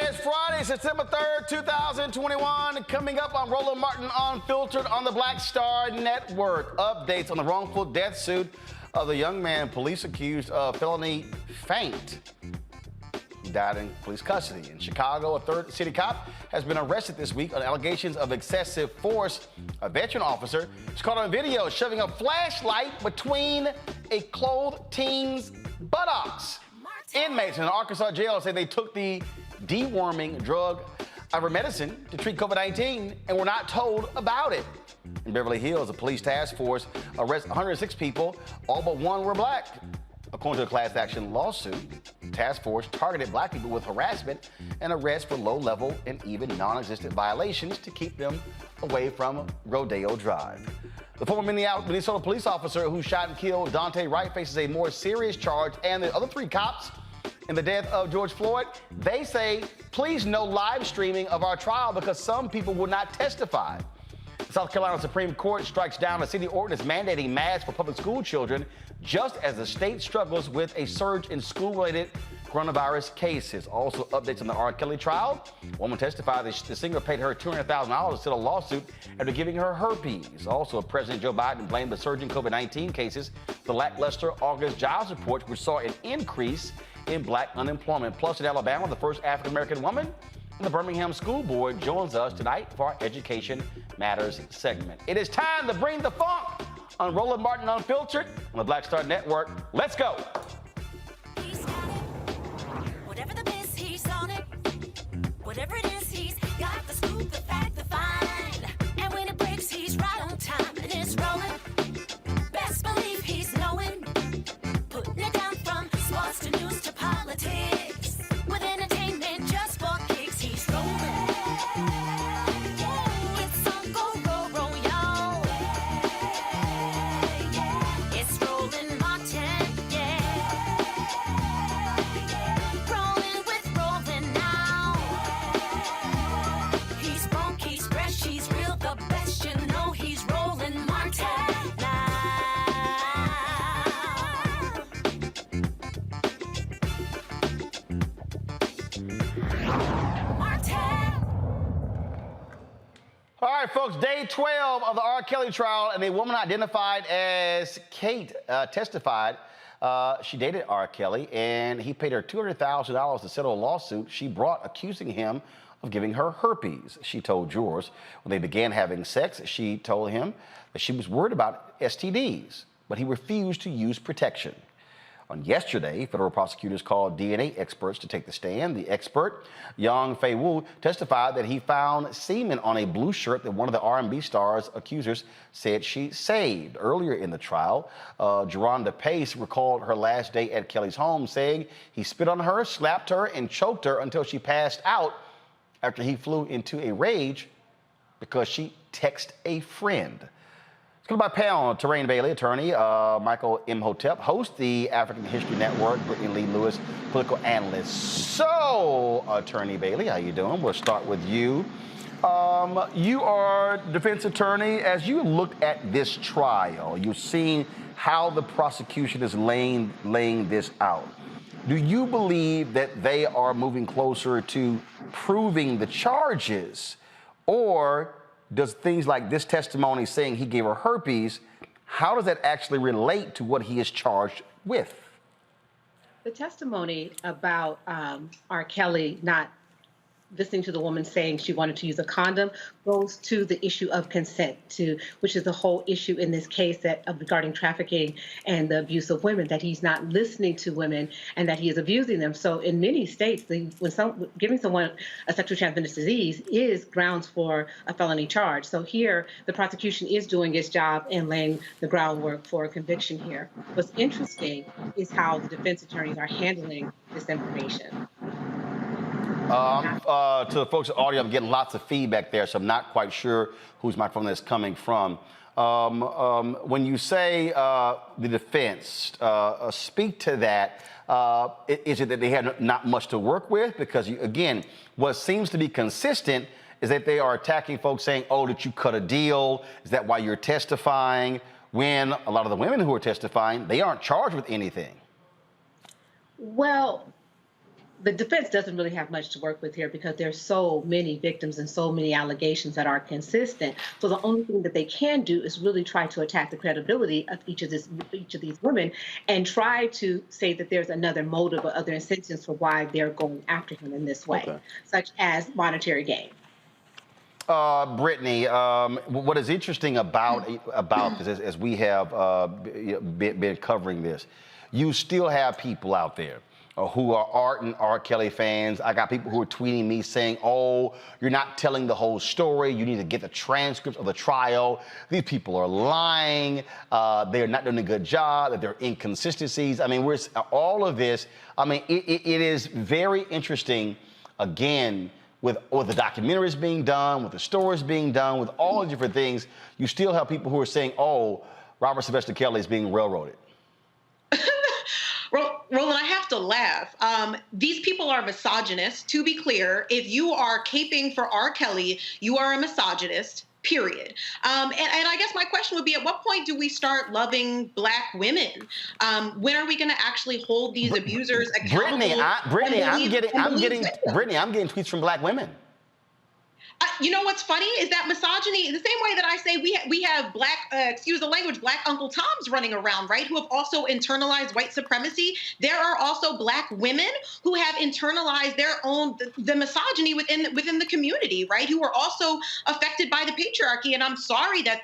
It's Friday, September 3rd, 2021. Coming up on Roland Martin Unfiltered on the Black Star Network. Updates on the wrongful death suit of the young man police accused of felony feint. He died in police custody. In Chicago, a third city cop has been arrested this week on allegations of excessive force. A veteran officer is caught on video shoving a flashlight between a clothed teen's buttocks. Inmates in an Arkansas jail say they took the deworming drug ivermectin to treat COVID-19 and were not told about it. In Beverly Hills, a police task force arrested 106 people, all but one were black. According to a class action lawsuit, the task force targeted black people with harassment and arrest for low-level and even non-existent violations to keep them away from Rodeo Drive. The former Minnesota police officer who shot and killed Daunte Wright faces a more serious charge, and the other three cops in the death of George Floyd, they say, please no live streaming of our trial because some people will not testify. The South Carolina Supreme Court strikes down a city ordinance mandating masks for public school children just as the state struggles with a surge in school-related coronavirus cases. Also, updates on the R. Kelly trial. A woman testified that the singer paid her $200,000 to settle a lawsuit after giving her herpes. Also, President Joe Biden blamed the surging COVID-19 cases for the lackluster August jobs report, which saw an increase in black unemployment. Plus, in Alabama, the first African-American woman in the Birmingham School Board joins us tonight for our Education Matters segment. It is time to bring the funk on Roland Martin Unfiltered on the Black Star Network. Let's go. Whatever the miss, he's on it. Whatever it is, he's got the scoop, the fact, the find. And when it breaks, he's right on time and it's rolling. Best believe he's knowing. Putting it down from sports to news to politics. With entertainment just for kicks, he's rolling. It's on go, roll, y'all. It's Roland Martin, yeah. Rolling with Roland now. He's funk, he's fresh, he's real, the best, you know he's Roland Martin now. All right, folks, day 12 of the R. Kelly trial, and a woman identified as Kate testified. She dated R. Kelly, and he paid her $200,000 to settle a lawsuit she brought accusing him of giving her herpes. She told jurors when they began having sex, she told him that she was worried about STDs, but he refused to use protection. On yesterday, federal prosecutors called DNA experts to take the stand. The expert, Yang Fei Wu, testified that he found semen on a blue shirt that one of the R&B star's accusers said she saved. Earlier in the trial, Geronda Pace recalled her last day at Kelly's home, saying he spit on her, slapped her, and choked her until she passed out after he flew into a rage because she texted a friend. Let's go to my panel, Terrain Bailey, attorney, Michael Imhotep, host, the African History Network, Brittany Lee Lewis, political analyst. So, Attorney Bailey, how you doing? We'll start with you. You are defense attorney. As you look at this trial, you've seen how the prosecution is laying this out. Do you believe that they are moving closer to proving the charges, or does things like this testimony saying he gave her herpes, how does that actually relate to what he is charged with? The testimony about R. Kelly not listening to the woman saying she wanted to use a condom goes to the issue of consent, which is the whole issue in this case regarding trafficking and the abuse of women, that he's not listening to women and that he is abusing them. So in many states, giving someone a sexually transmitted disease is grounds for a felony charge. So here, the prosecution is doing its job and laying the groundwork for a conviction here. What's interesting is how the defense attorneys are handling this information. To the folks in the audio, I'm getting lots of feedback there, so I'm not quite sure whose microphone that's coming from. When you say the defense, speak to that. Is it that they have not much to work with? Because, again, what seems to be consistent is that they are attacking folks saying, oh, did you cut a deal? Is that why you're testifying? When a lot of the women who are testifying, they aren't charged with anything. Well, the defense doesn't really have much to work with here because there's so many victims and so many allegations that are consistent. So the only thing that they can do is really try to attack the credibility of each of these women and try to say that there's another motive or other incentives for why they're going after him in this way, such as monetary gain. Brittany, what is interesting about this, as we have been covering this, you still have people out there who are ardent R. Kelly fans. I got people who are tweeting me saying, oh, you're not telling the whole story. You need to get the transcripts of the trial. These people are lying. They're not doing a good job. That there are inconsistencies. I mean, all of this. I mean, it is very interesting, again, with the documentaries being done, with the stories being done, with all the different things. You still have people who are saying, oh, Robert Sylvester Kelly is being railroaded. Roland, I have to laugh. These people are misogynists. To be clear, if you are caping for R. Kelly, you are a misogynist, period. And I guess my question would be, at what point do we start loving Black women? When are we going to actually hold these abusers accountable? Brittany, I'm getting tweets from Black women. You know what's funny is that misogyny, the same way that I say we have Black, excuse the language, Black Uncle Toms running around, right, who have also internalized white supremacy. There are also Black women who have internalized their own, the misogyny within the community, right, who are also affected by the patriarchy. And I'm sorry that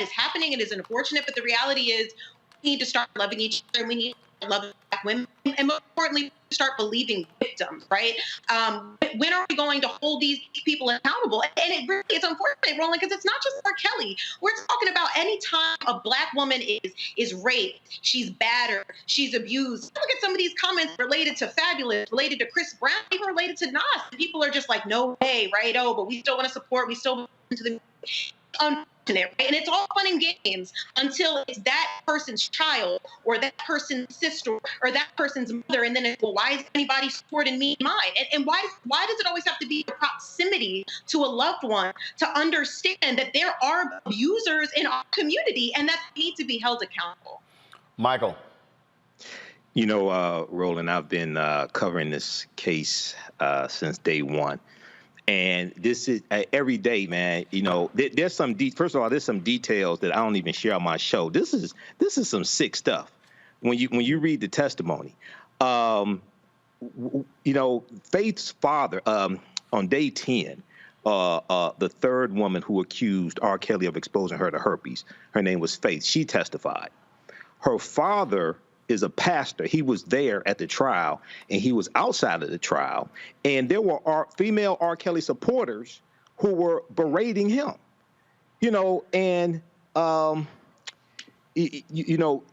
is happening. It is unfortunate, but the reality is we need to start loving each other, and we need to love Black women, and more importantly, start believing victims, right? When are we going to hold these people accountable? And it's unfortunate, Roland, because it's not just R. Kelly. We're talking about any time a Black woman is raped, she's battered, she's abused. Look at some of these comments related to Fabulous, related to Chris Brown, even related to Nas. People are just like, no way, right? Oh, but we still want to support, we still want to the unfortunate, right? And it's all fun and games until it's that person's child or that person's sister or that person's mother, and then it's, well, why is anybody supporting me and mine? And why does it always have to be the proximity to a loved one to understand that there are abusers in our community and that need to be held accountable? Michael. You know, Roland, I've been covering this case since day one. And this is every day, man. You know, there's some first of all, there's some details that I don't even share on my show. This is some sick stuff. When you read the testimony, you know, Faith's father on day 10, the third woman who accused R. Kelly of exposing her to herpes, her name was Faith. She testified. Her father is a pastor. He was there at the trial, and he was outside of the trial, and there were female R. Kelly supporters who were berating him, you know, and you know,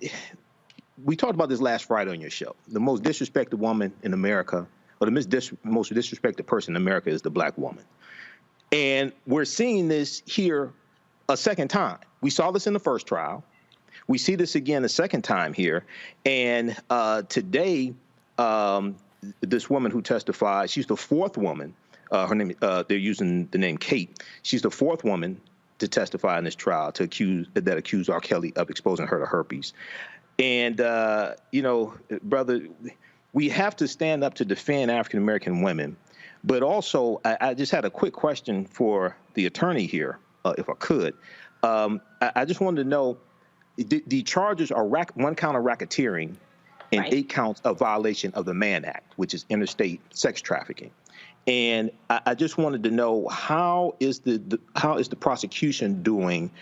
we talked about this last Friday on your show. The most disrespected woman in America, or the most disrespected person in America, is the Black woman, and we're seeing this here a second time. We saw this in the first trial. We see this again a second time here. And today, this woman who testified, she's the fourth woman. Her name, they're using the name Kate. She's the fourth woman to testify in this trial that accused R. Kelly of exposing her to herpes. And, you know, brother, we have to stand up to defend African-American women. But also, I just had a quick question for the attorney here, if I could. I just wanted to know, the charges are one count of racketeering and right. 8 counts of violation of the Mann Act, which is interstate sex trafficking. And I just wanted to know, how is the prosecution doing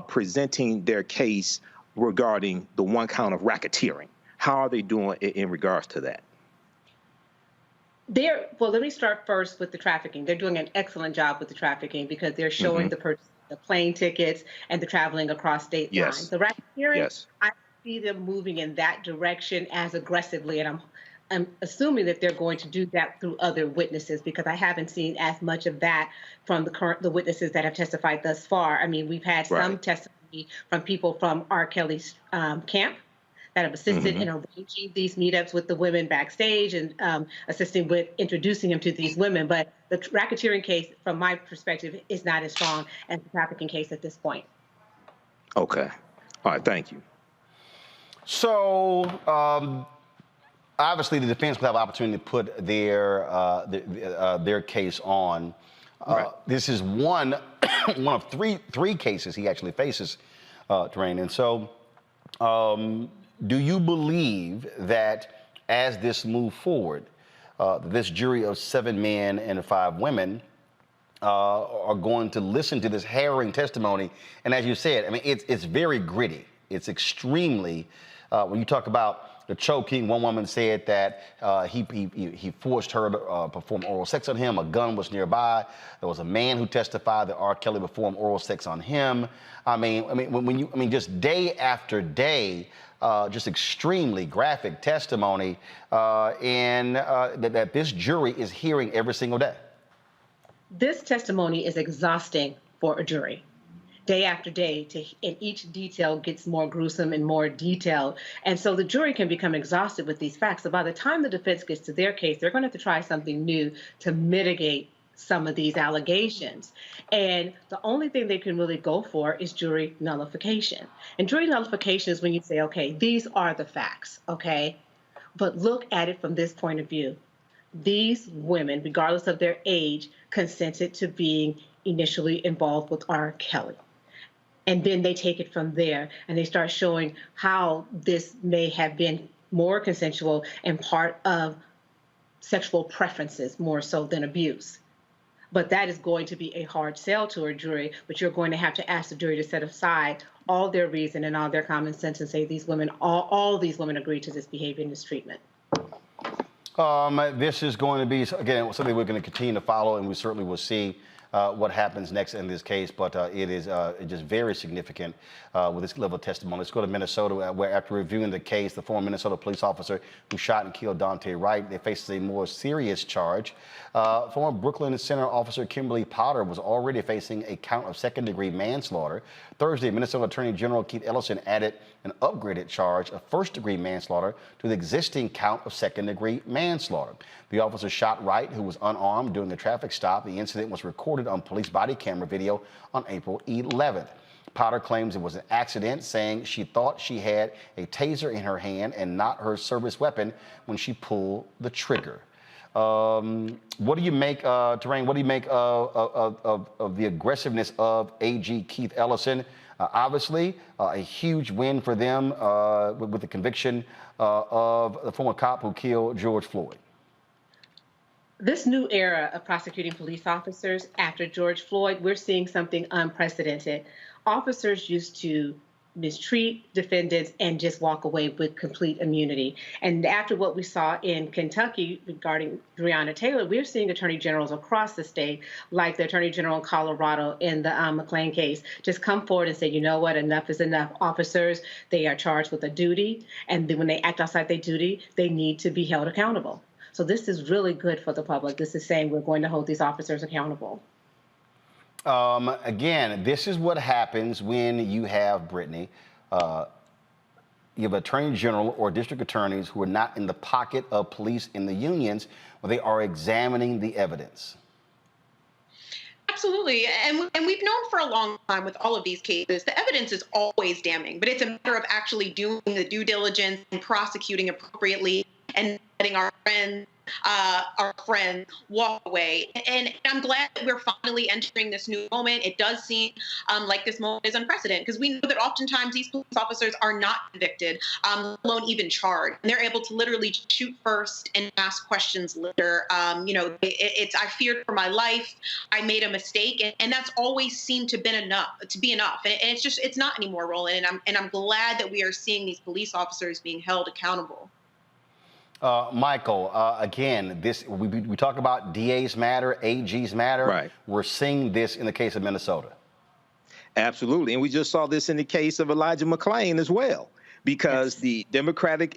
presenting their case regarding the 1 count of racketeering? How are they doing in regards to that? Well, let me start first with the trafficking. They're doing an excellent job with the trafficking because they're showing the plane tickets and the traveling across state lines. The racketeering, I see them moving in that direction as aggressively, and I'm assuming that they're going to do that through other witnesses because I haven't seen as much of that from the witnesses that have testified thus far. I mean, we've had some testimony from people from R. Kelly's camp that have assisted in arranging these meetups with the women backstage and assisting with introducing him to these women. But the racketeering case, from my perspective, is not as strong as the trafficking case at this point. Okay. All right. Thank you. So obviously the defense will have opportunity to put their case on. Right. This is one of three cases he actually faces, Dwayne. And so, do you believe that as this moves forward, this jury of 7 men and 5 women are going to listen to this harrowing testimony? And as you said, I mean, it's very gritty. It's extremely, when you talk about the choking, one woman said that he forced her to perform oral sex on him. A gun was nearby. There was a man who testified that R. Kelly performed oral sex on him. I mean, just day after day, just extremely graphic testimony, and that this jury is hearing every single day. This testimony is exhausting for a jury. Day after day, and each detail gets more gruesome and more detailed. And so the jury can become exhausted with these facts. So by the time the defense gets to their case, they're going to have to try something new to mitigate some of these allegations. And the only thing they can really go for is jury nullification. And jury nullification is when you say, okay, these are the facts, okay? But look at it from this point of view. These women, regardless of their age, consented to being initially involved with R. Kelly. And then they take it from there and they start showing how this may have been more consensual and part of sexual preferences more so than abuse. But that is going to be a hard sell to a jury, but you're going to have to ask the jury to set aside all their reason and all their common sense and say these women, all these women agreed to this behavior and this treatment. This is going to be, again, something we're going to continue to follow, and we certainly will see what happens next in this case, but it is just very significant with this level of testimony. Let's go to Minnesota, where after reviewing the case, the former Minnesota police officer who shot and killed Daunte Wright, they faces a more serious charge. Former Brooklyn Center officer Kimberly Potter was already facing a count of second-degree manslaughter. Thursday, Minnesota Attorney General Keith Ellison added an upgraded charge of first-degree manslaughter to the existing count of second-degree manslaughter. The officer shot Wright, who was unarmed, during a traffic stop. The incident was recorded on police body camera video on April 11th. Potter claims it was an accident, saying she thought she had a taser in her hand and not her service weapon when she pulled the trigger. What do you make, Terrain, what do you make of the aggressiveness of AG Keith Ellison? Obviously, a huge win for them with the conviction of the former cop who killed George Floyd. This new era of prosecuting police officers after George Floyd, we're seeing something unprecedented. Officers used to mistreat defendants and just walk away with complete immunity. And after what we saw in Kentucky regarding Breonna Taylor, we're seeing attorney generals across the state, like the attorney general in Colorado in the McLean case, just come forward and say, you know what, enough is enough. Officers, they are charged with a duty, and then when they act outside their duty, they need to be held accountable. So this is really good for the public. This is saying we're going to hold these officers accountable. Again, this is what happens when you have, Brittany, you have attorney general or district attorneys who are not in the pocket of police in the unions, where they are examining the evidence. Absolutely. And we've known for a long time with all of these cases, the evidence is always damning, but it's a matter of actually doing the due diligence and prosecuting appropriately and letting our friends walk away. And I'm glad that we're finally entering this new moment. It does seem like this moment is unprecedented, because we know that oftentimes these police officers are not convicted, let alone even charged. And they're able to literally shoot first and ask questions later. I feared for my life. I made a mistake. And that's always seemed to be enough. And it's not anymore, Roland. And I'm glad that we are seeing these police officers being held accountable. Michael, again, we talk about DAs matter, AGs matter. Right. We're seeing this in the case of Minnesota. Absolutely. And we just saw this in the case of Elijah McClain as well, because the Democratic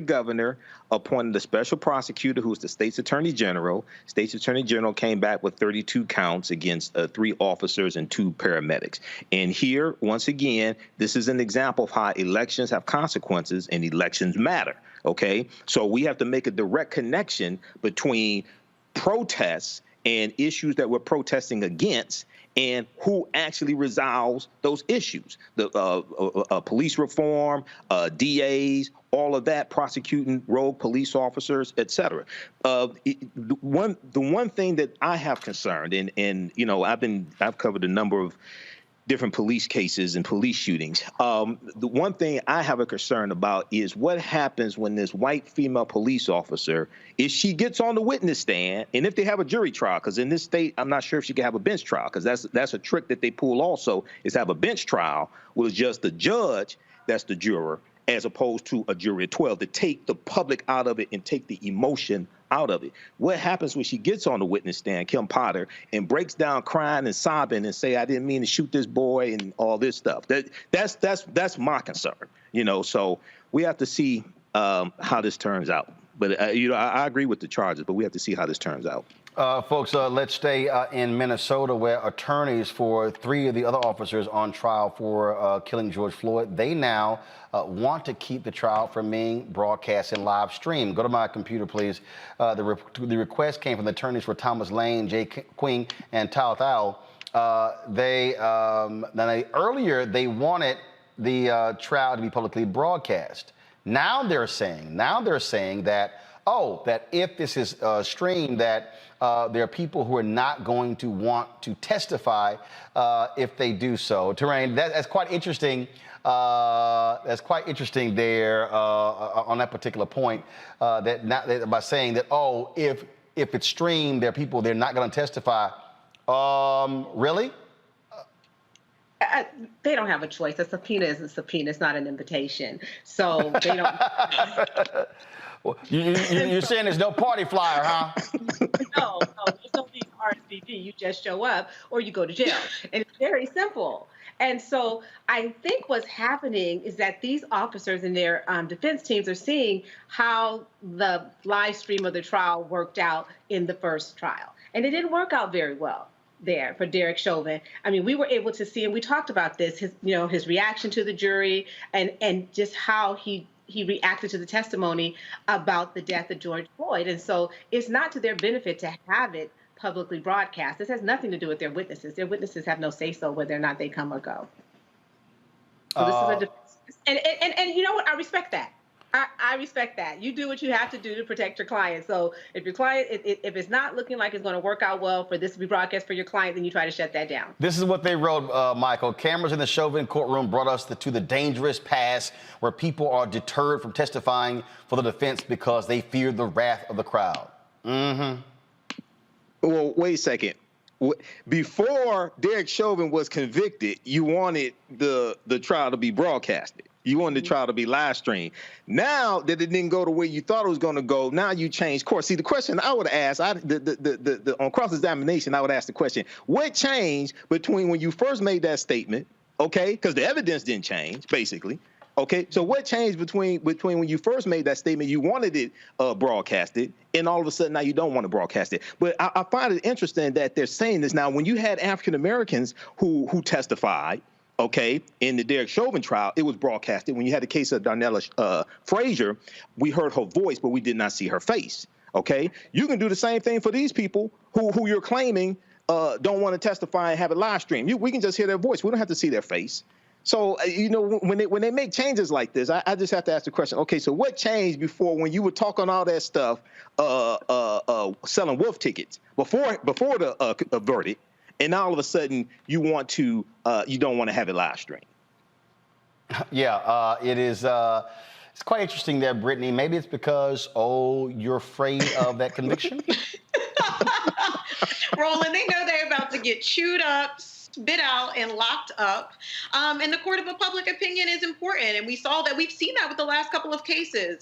governor appointed a special prosecutor who's the state's attorney general. State's attorney general came back with 32 counts against 3 officers and 2 paramedics. And here, once again, this is an example of how elections have consequences and elections matter. OK, so we have to make a direct connection between protests and issues that we're protesting against and who actually resolves those issues. The police reform, DAs, all of that, prosecuting rogue police officers, et cetera. The one thing that I have concerned, and you know, I've covered a number of different police cases and police shootings. The one thing I have a concern about is what happens when this white female police officer, if she gets on the witness stand, and if they have a jury trial, because in this state, I'm not sure if she can have a bench trial, because that's a trick that they pull also, is have a bench trial with just the judge that's the juror, as opposed to a jury of 12, to take the public out of it and take the emotion out of it. What happens when she gets on the witness stand, Kim Potter, and breaks down crying and sobbing and say, I didn't mean to shoot this boy and all this stuff? That's my concern, you know. So we have to see how this turns out. But, you know, I agree with the charges, but we have to see how this turns out. Folks, let's stay in Minnesota, where attorneys for 3 of the other officers on trial for killing George Floyd, they now want to keep the trial from being broadcast and live streamed. Go to my computer, please. The request came from the attorneys for Thomas Lane, Jay Quing, and Tal Thao. Earlier they wanted the trial to be publicly broadcast. Now they're saying that, that if this is streamed, that there are people who are not going to want to testify if they do so. Terrain, that's quite interesting. That's quite interesting there on that particular point. By saying that, if it's streamed, there are people they're not going to testify. Really? They don't have a choice. A subpoena is a subpoena. It's not an invitation. So they don't. Well, you're saying there's no party flyer, huh? No, there's no RSVP. You just show up or you go to jail. And it's very simple. And so I think what's happening is that these officers and their defense teams are seeing how the live stream of the trial worked out in the first trial. And it didn't work out very well there for Derek Chauvin. I mean, we were able to see, and we talked about this, his reaction to the jury and just how he reacted to the testimony about the death of George Floyd. And so it's not to their benefit to have it publicly broadcast. This has nothing to do with their witnesses. Their witnesses have no say-so whether or not they come or go. So this is a defense. And you know what? I respect that. I respect that. You do what you have to do to protect your client. So if your client, if it's not looking like it's going to work out well for this to be broadcast for your client, then you try to shut that down. This is what they wrote, Michael. Cameras in the Chauvin courtroom brought us to the dangerous pass where people are deterred from testifying for the defense because they fear the wrath of the crowd. Mm-hmm. Well, wait a second. Before Derek Chauvin was convicted, you wanted the trial to be broadcasted. You wanted the trial to be live streamed. Now that it didn't go the way you thought it was going to go, now you changed course. See, the question I would ask, on cross-examination, I would ask the question, what changed between when you first made that statement, okay, because the evidence didn't change, basically, okay? So what changed between when you first made that statement, you wanted it broadcasted, and all of a sudden now you don't want to broadcast it? But I find it interesting that they're saying this now. When you had African-Americans who testified, okay, in the Derek Chauvin trial, it was broadcasted. When you had the case of Darnella Frazier, we heard her voice, but we did not see her face, okay? You can do the same thing for these people who you're claiming don't want to testify and have it live streamed. We can just hear their voice. We don't have to see their face. So, when they make changes like this, I just have to ask the question, okay, so what changed before when you were talking all that stuff, selling wolf tickets, before the verdict, and now all of a sudden you don't want to have it live streamed? Yeah, it is. It's quite interesting there, Brittany. Maybe it's because, you're afraid of that conviction? Roland, they know they're about to get chewed up, spit out, and locked up. And the court of a public opinion is important. And we've seen that with the last couple of cases.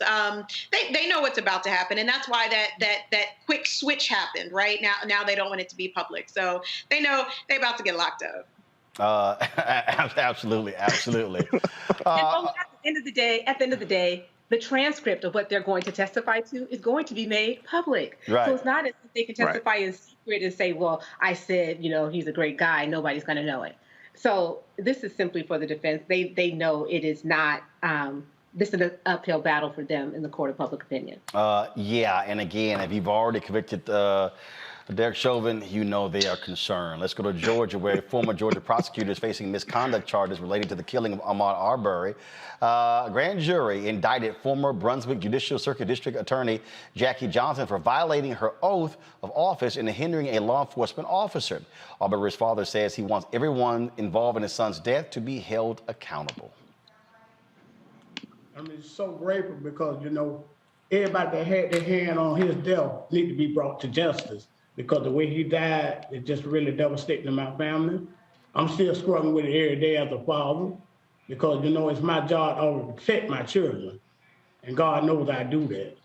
They know what's about to happen. And that's why that quick switch happened, right? Now they don't want it to be public. So they know they're about to get locked up. Absolutely. And at the end of the day, the transcript of what they're going to testify to is going to be made public. Right. So it's not as if they can testify in secret and say, well, I said, he's a great guy. Nobody's going to know it. So this is simply for the defense. They know it is not, this is an uphill battle for them in the court of public opinion. Yeah. And again, if you've already convicted the Derek Chauvin, you know they are concerned. Let's go to Georgia, where former Georgia prosecutor is facing misconduct charges related to the killing of Ahmaud Arbery. A grand jury indicted former Brunswick Judicial Circuit District Attorney Jackie Johnson for violating her oath of office and hindering a law enforcement officer. Arbery's father says he wants everyone involved in his son's death to be held accountable. I mean, it's so grateful because, you know, everybody that had their hand on his death need to be brought to justice, because the way he died, it just really devastated my family. I'm still struggling with it every day as a father, because, you know, it's my job to protect my children. And God knows I do that.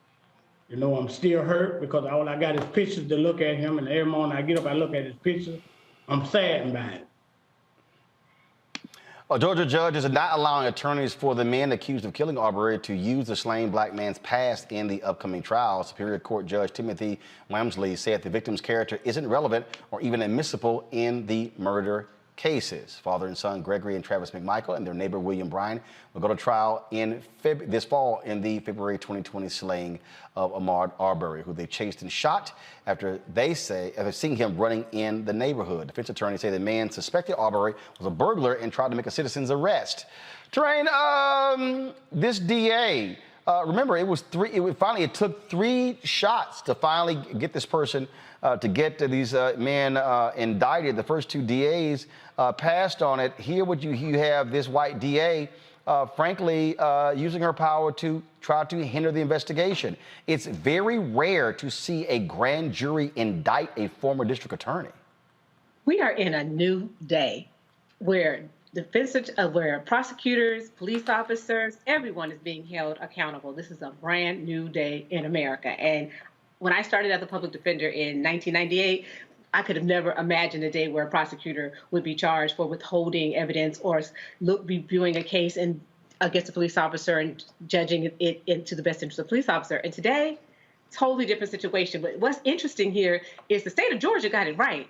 You know, I'm still hurt because all I got is pictures to look at him, and every morning I get up, I look at his pictures. I'm saddened by it. A Georgia judge is not allowing attorneys for the men accused of killing Arbury to use the slain black man's past in the upcoming trial. Superior Court Judge Timothy Wamsley said the victim's character isn't relevant or even admissible in the murder cases. Father and son Gregory and Travis McMichael and their neighbor William Bryan will go to trial in this fall in the February 2020 slaying of Ahmaud Arbery, who they chased and shot after seeing him running in the neighborhood. Defense attorneys say the man suspected Arbery was a burglar and tried to make a citizen's arrest. Terrain, this DA, remember, it took 3 shots to finally get this person, to get these men indicted. The first 2 DAs passed on it. Here, you have this white DA, frankly, using her power to try to hinder the investigation. It's very rare to see a grand jury indict a former district attorney. We are in a new day where where prosecutors, police officers, everyone is being held accountable. This is a brand new day in America. And when I started as a public defender in 1998, I could have never imagined a day where a prosecutor would be charged for withholding evidence or reviewing a case against a police officer and judging it into the best interest of the police officer. And today, totally different situation. But what's interesting here is the state of Georgia got it right.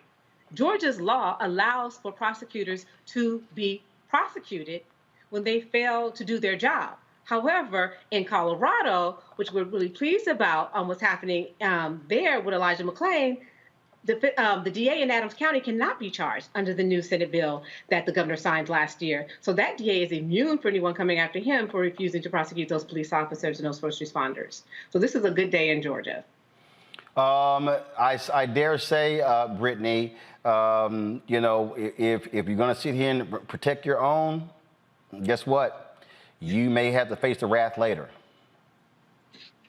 Georgia's law allows for prosecutors to be prosecuted when they fail to do their job. However, in Colorado, which we're really pleased about what's happening there with Elijah McClain, the DA in Adams County cannot be charged under the new Senate bill that the governor signed last year. So that DA is immune for anyone coming after him for refusing to prosecute those police officers and those first responders. So this is a good day in Georgia. I dare say, Brittany, you know, if you're going to sit here and protect your own, guess what? You may have to face the wrath later.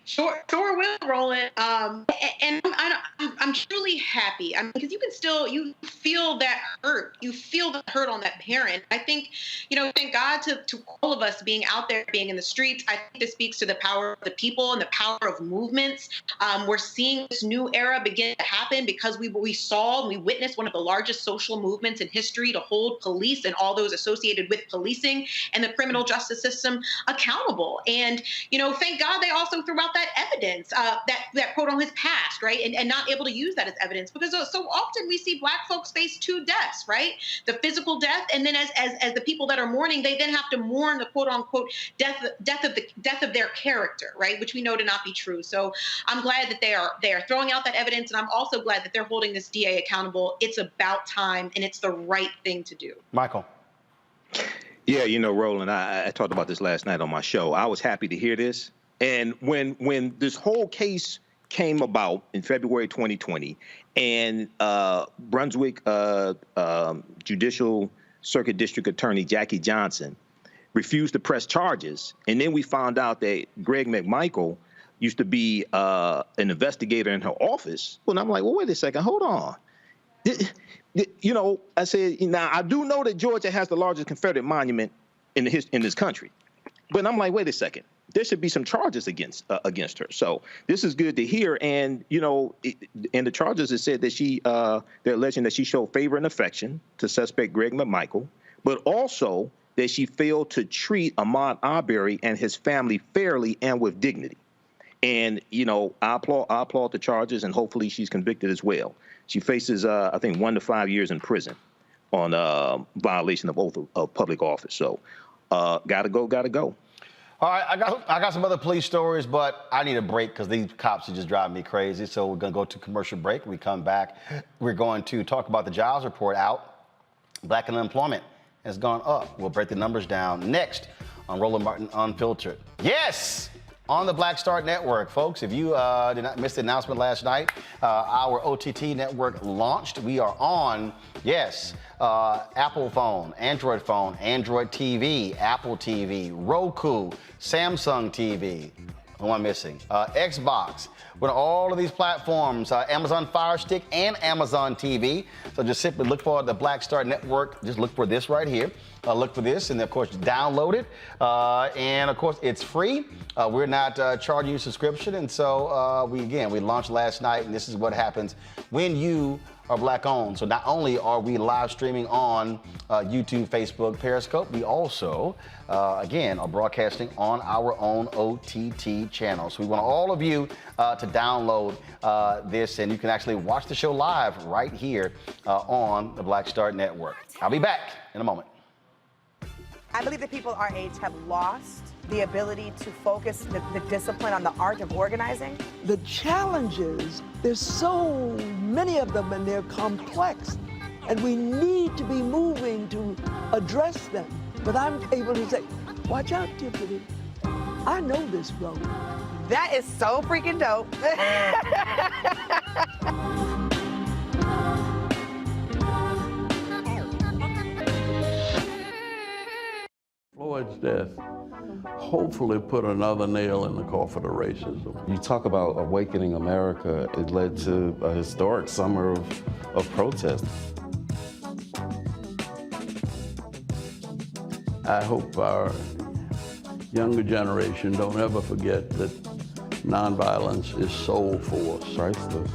Sure will, Roland. And I'm truly happy. I mean, because you feel that hurt. You feel the hurt on that parent. I think, you know, thank God to all of us being out there, being in the streets. I think this speaks to the power of the people and the power of movements. We're seeing this new era begin to happen because we saw and we witnessed one of the largest social movements in history to hold police and all those associated with policing and the criminal justice system accountable. And, you know, thank God they also threw out that evidence, that quote on his past, right? And not able to use that as evidence, because so often we see Black folks face 2 deaths, right? The physical death, and then as the people that are mourning, they then have to mourn the quote unquote death of their character, right? Which we know to not be true. So I'm glad that they are throwing out that evidence, and I'm also glad that they're holding this DA accountable. It's about time, and it's the right thing to do. Michael. Yeah, you know, Roland, I talked about this last night on my show. I was happy to hear this. And when this whole case came about in February 2020, and Brunswick Judicial Circuit District Attorney Jackie Johnson refused to press charges, and then we found out that Greg McMichael used to be an investigator in her office. Well, I'm like, well, wait a second, hold on. You know, I said, now I do know that Georgia has the largest Confederate monument in this country, but I'm like, wait a second. There should be some charges against her. So this is good to hear. And, you know, in the charges, it said that they're alleging that she showed favor and affection to suspect Greg McMichael, but also that she failed to treat Ahmaud Arbery and his family fairly and with dignity. And, you know, I applaud the charges, and hopefully she's convicted as well. She faces, I think, 1 to 5 years in prison on violation of oath of public office. So gotta go. All right, I got some other police stories, but I need a break because these cops are just driving me crazy. So we're going to go to commercial break. When we come back, we're going to talk about the jobs report out. Black unemployment has gone up. We'll break the numbers down next on Roland Martin Unfiltered. Yes! On the Black Star Network, folks. If you did not miss the announcement last night, our OTT network launched. We are on, yes, Apple phone, Android TV, Apple TV, Roku, Samsung TV. Who am I missing? Xbox. We're on all of these platforms, Amazon Fire Stick and Amazon TV. So just simply look for the Black Star Network. Just look for this right here. Look for this, and of course, download it. And of course, it's free. We're not charging you a subscription. And so we launched last night, and this is what happens when you are Black owned. So not only are we live streaming on YouTube, Facebook, Periscope, we also, again, are broadcasting on our own OTT channel. So we want all of you to download this, and you can actually watch the show live right here on the Black Star Network. I'll be back in a moment. I believe that people our age have lost the ability to focus the discipline on the art of organizing. The challenges, there's so many of them and they're complex, and we need to be moving to address them. But I'm able to say, watch out, Tiffany, I know this road. That is so freaking dope. Floyd's death hopefully put another nail in the coffin of racism. You talk about awakening America. It led to a historic summer of protest. I hope our younger generation don't ever forget that nonviolence is soul force. Priceless.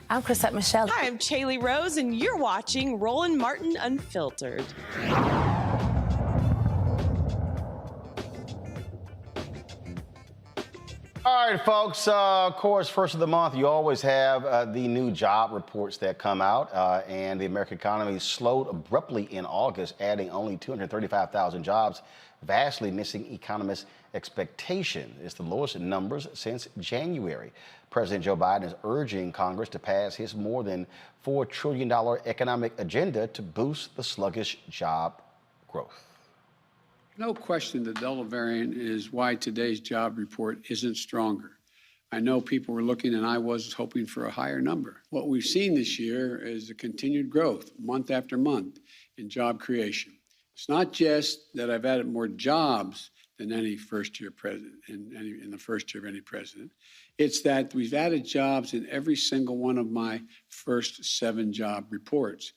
I'm Chrisette Michelle. Hi, I'm Chaley Rose, and you're watching Roland Martin Unfiltered. All right, folks, of course, first of the month, you always have the new job reports that come out, and the American economy slowed abruptly in August, adding only 235,000 jobs, vastly missing economists' expectation. It's the lowest numbers since January. President Joe Biden is urging Congress to pass his more than $4 trillion economic agenda to boost the sluggish job growth. No question the Delta variant is why today's job report isn't stronger. I know people were looking, and I was hoping for a higher number. What we've seen this year is a continued growth, month after month, in job creation. It's not just that I've added more jobs than any first-year president, in the first year of any president. It's that we've added jobs in every single one of my first 7 job reports,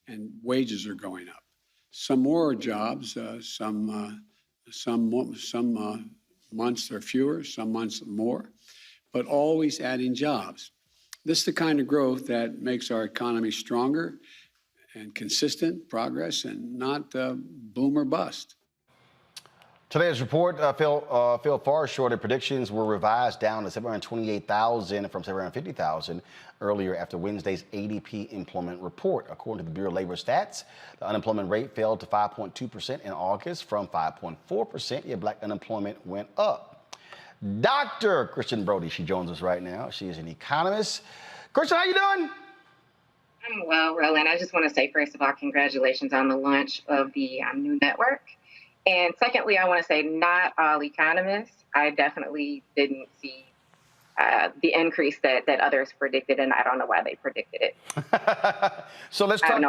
and wages are going up. Some more jobs, some months are fewer, some months more, but always adding jobs. This is the kind of growth that makes our economy stronger and consistent progress, and not boom or bust. Today's report fell far short. Predictions were revised down to 728,000 from 750,000 earlier after Wednesday's ADP employment report. According to the Bureau of Labor Stats, the unemployment rate fell to 5.2% in August from 5.4%, yet Black unemployment went up. Dr. Kristen Brody, she joins us right now. She is an economist. Kristen, how you doing? I'm well, Roland. I just want to say, first of all, congratulations on the launch of the new network. And secondly, I want to say not all economists. I definitely didn't see the increase that others predicted, and I don't know why they predicted it. So let's talk.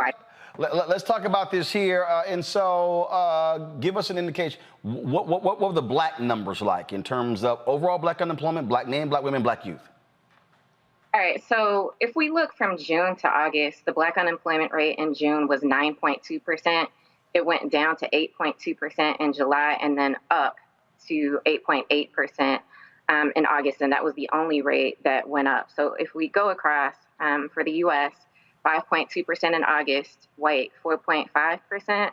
Let's talk about this here. And so give us an indication. What were the Black numbers like in terms of overall Black unemployment, Black men, Black women, Black youth? All right, so if we look from June to August, the Black unemployment rate in June was 9.2%. It went down to 8.2% in July, and then up to 8.8% in August, and that was the only rate that went up. So if we go across for the U.S., 5.2% in August, white 4.5%,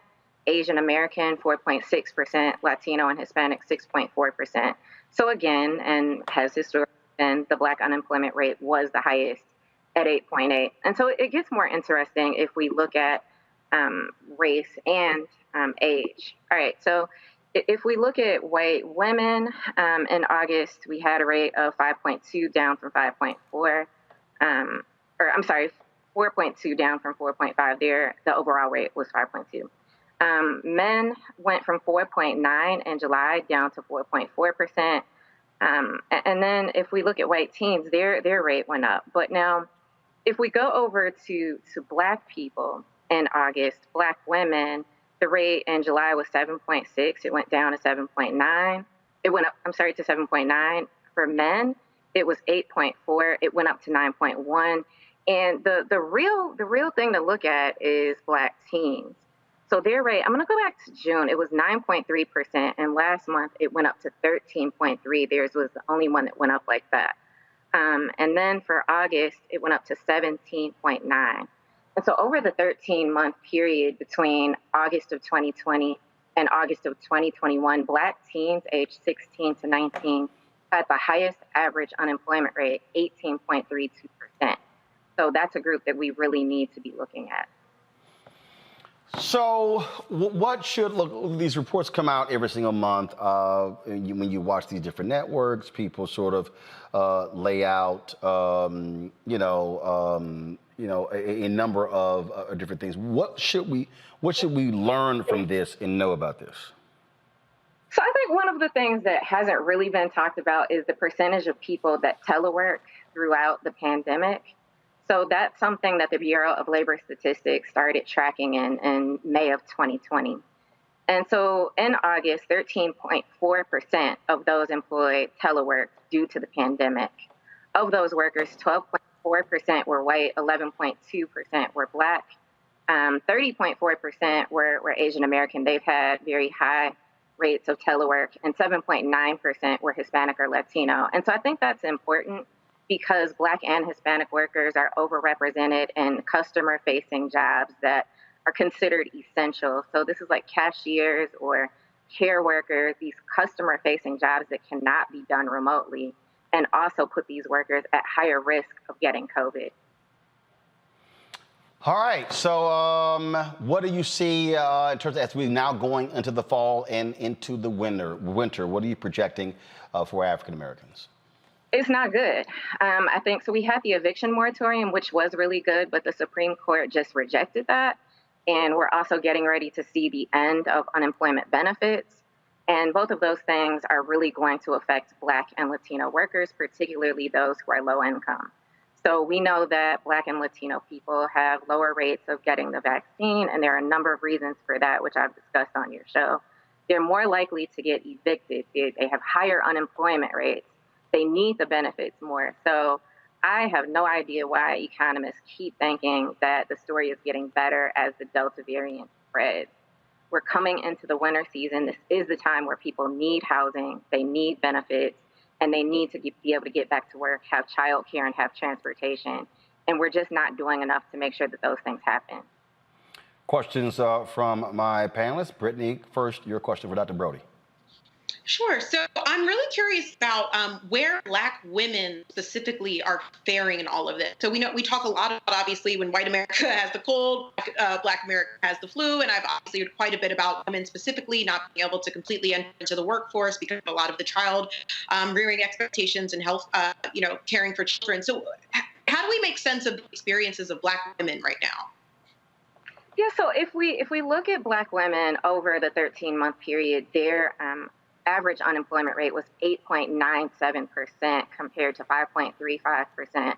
Asian American 4.6%, Latino and Hispanic 6.4%. So again, and has historically been, the Black unemployment rate was the highest at 8.8. And so it gets more interesting if we look at race and age. All right, so if we look at white women, in August, we had a rate of 5.2 down from 5.4, or I'm sorry, 4.2 down from 4.5 there. The overall rate was 5.2. Men went from 4.9 in July down to 4.4%. And then if we look at white teens, their rate went up. But now, if we go over to Black people in August, Black women, the rate in July was 7.6. It went down to 7.9. It went up, I'm sorry, to 7.9. For men, it was 8.4. It went up to 9.1. And the real thing to look at is Black teens. So their rate, I'm going to go back to June. It was 9.3%, and last month it went up to 13.3. Theirs was the only one that went up like that. And then for August, it went up to 17.9. And so over the 13-month period between August of 2020 and August of 2021, Black teens aged 16 to 19 had the highest average unemployment rate, 18.32%. So that's a group that we really need to be looking at. So what should look, these reports come out every single month. When you watch these different networks, people sort of lay out, a number of different things. What should we learn from this and know about this? So I think one of the things that hasn't really been talked about is the percentage of people that telework throughout the pandemic. So that's something that the Bureau of Labor Statistics started tracking in May of 2020. And so in August, 13.4% of those employed teleworked due to the pandemic. Of those workers, 12.4% were white, 11.2% were Black, 30.4% were Asian American. They've had very high rates of telework, and 7.9% were Hispanic or Latino. And so I think that's important, because Black and Hispanic workers are overrepresented in customer-facing jobs that are considered essential. So this is like cashiers or care workers, these customer-facing jobs that cannot be done remotely, and also put these workers at higher risk of getting COVID. All right, so what do you see in terms of, as we're now going into the fall and into the winter, what are you projecting for African Americans? It's not good. I think so. We had the eviction moratorium, which was really good, but the Supreme Court just rejected that. And we're also getting ready to see the end of unemployment benefits. And both of those things are really going to affect Black and Latino workers, particularly those who are low income. So we know that Black and Latino people have lower rates of getting the vaccine, and there are a number of reasons for that, which I've discussed on your show. They're more likely to get evicted. They have higher unemployment rates. They need the benefits more. So I have no idea why economists keep thinking that the story is getting better as the Delta variant spreads. We're coming into the winter season. This is the time where people need housing, they need benefits, and they need to be able to get back to work, have childcare, and have transportation. And we're just not doing enough to make sure that those things happen. Questions from my panelists. Brittany, first, your question for Dr. Brody. Sure. So I'm really curious about where Black women specifically are faring in all of this. So we talk a lot about, obviously, when white America has the cold, Black America has the flu, and I've obviously heard quite a bit about women specifically not being able to completely enter into the workforce because of a lot of the child rearing expectations and health, caring for children. So how do we make sense of the experiences of Black women right now? Yeah. So if we look at Black women over the 13-month period, their average unemployment rate was 8.97% compared to 5.35%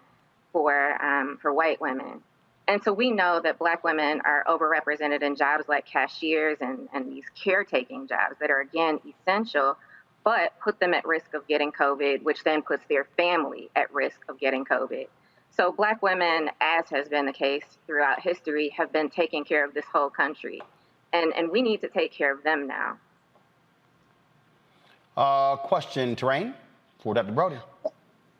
for white women. And so we know that Black women are overrepresented in jobs like cashiers and these caretaking jobs that are, again, essential, but put them at risk of getting COVID, which then puts their family at risk of getting COVID. So Black women, as has been the case throughout history, have been taking care of this whole country. And we need to take care of them now. Question, Terrain, for Dr. Brody.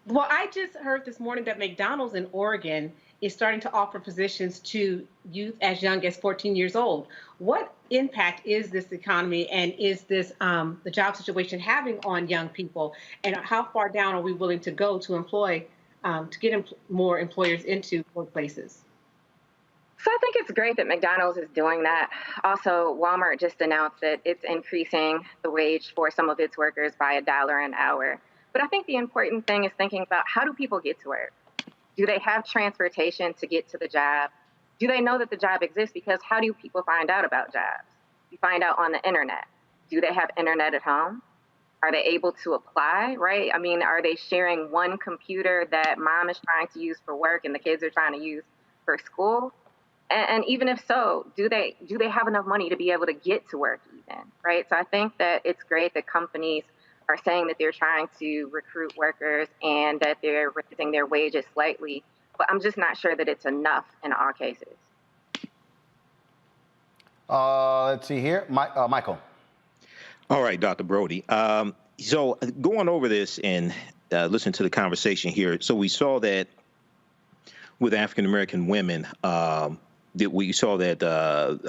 Well, I just heard this morning that McDonald's in Oregon is starting to offer positions to youth as young as 14 years old. What impact is this economy and is this the job situation having on young people? And how far down are we willing to go to employ to get more employers into workplaces? So I think it's great that McDonald's is doing that. Also, Walmart just announced that it's increasing the wage for some of its workers by $1 an hour. But I think the important thing is thinking about, how do people get to work? Do they have transportation to get to the job? Do they know that the job exists? Because how do people find out about jobs? You find out on the internet. Do they have internet at home? Are they able to apply, right? I mean, are they sharing one computer that mom is trying to use for work and the kids are trying to use for school? And even if so, do they have enough money to be able to get to work even, right? So I think that it's great that companies are saying that they're trying to recruit workers and that they're raising their wages slightly, but I'm just not sure that it's enough in all cases. Let's see here, Michael. All right, Dr. Brody. So going over this and listening to the conversation here, so we saw that with African-American women, that we saw that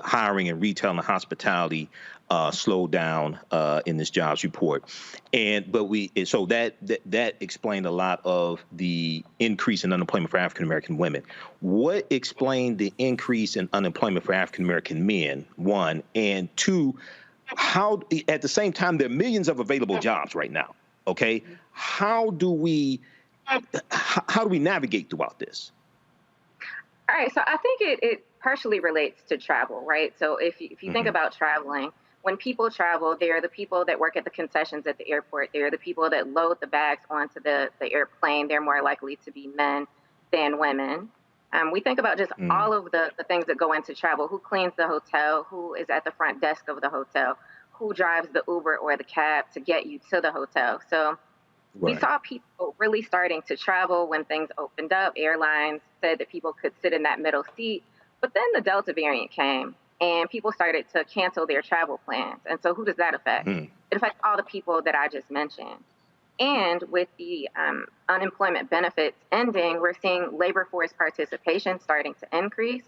hiring in retail and hospitality slowed down in this jobs report, so that explained a lot of the increase in unemployment for African-American women. What explained the increase in unemployment for African-American men? One, and two, how at the same time there are millions of available jobs right now. Okay, how do we navigate throughout this? All right, so I think it partially relates to travel, right? So if you think about traveling, when people travel, they're the people that work at the concessions at the airport. They're the people that load the bags onto the airplane. They're more likely to be men than women. We think about just all of the things that go into travel. Who cleans the hotel? Who is at the front desk of the hotel? Who drives the Uber or the cab to get you to the hotel? So we saw people really starting to travel when things opened up. Airlines said that people could sit in that middle seat. But then the Delta variant came and people started to cancel their travel plans. And so who does that affect? It affects all the people that I just mentioned. And with the unemployment benefits ending, we're seeing labor force participation starting to increase.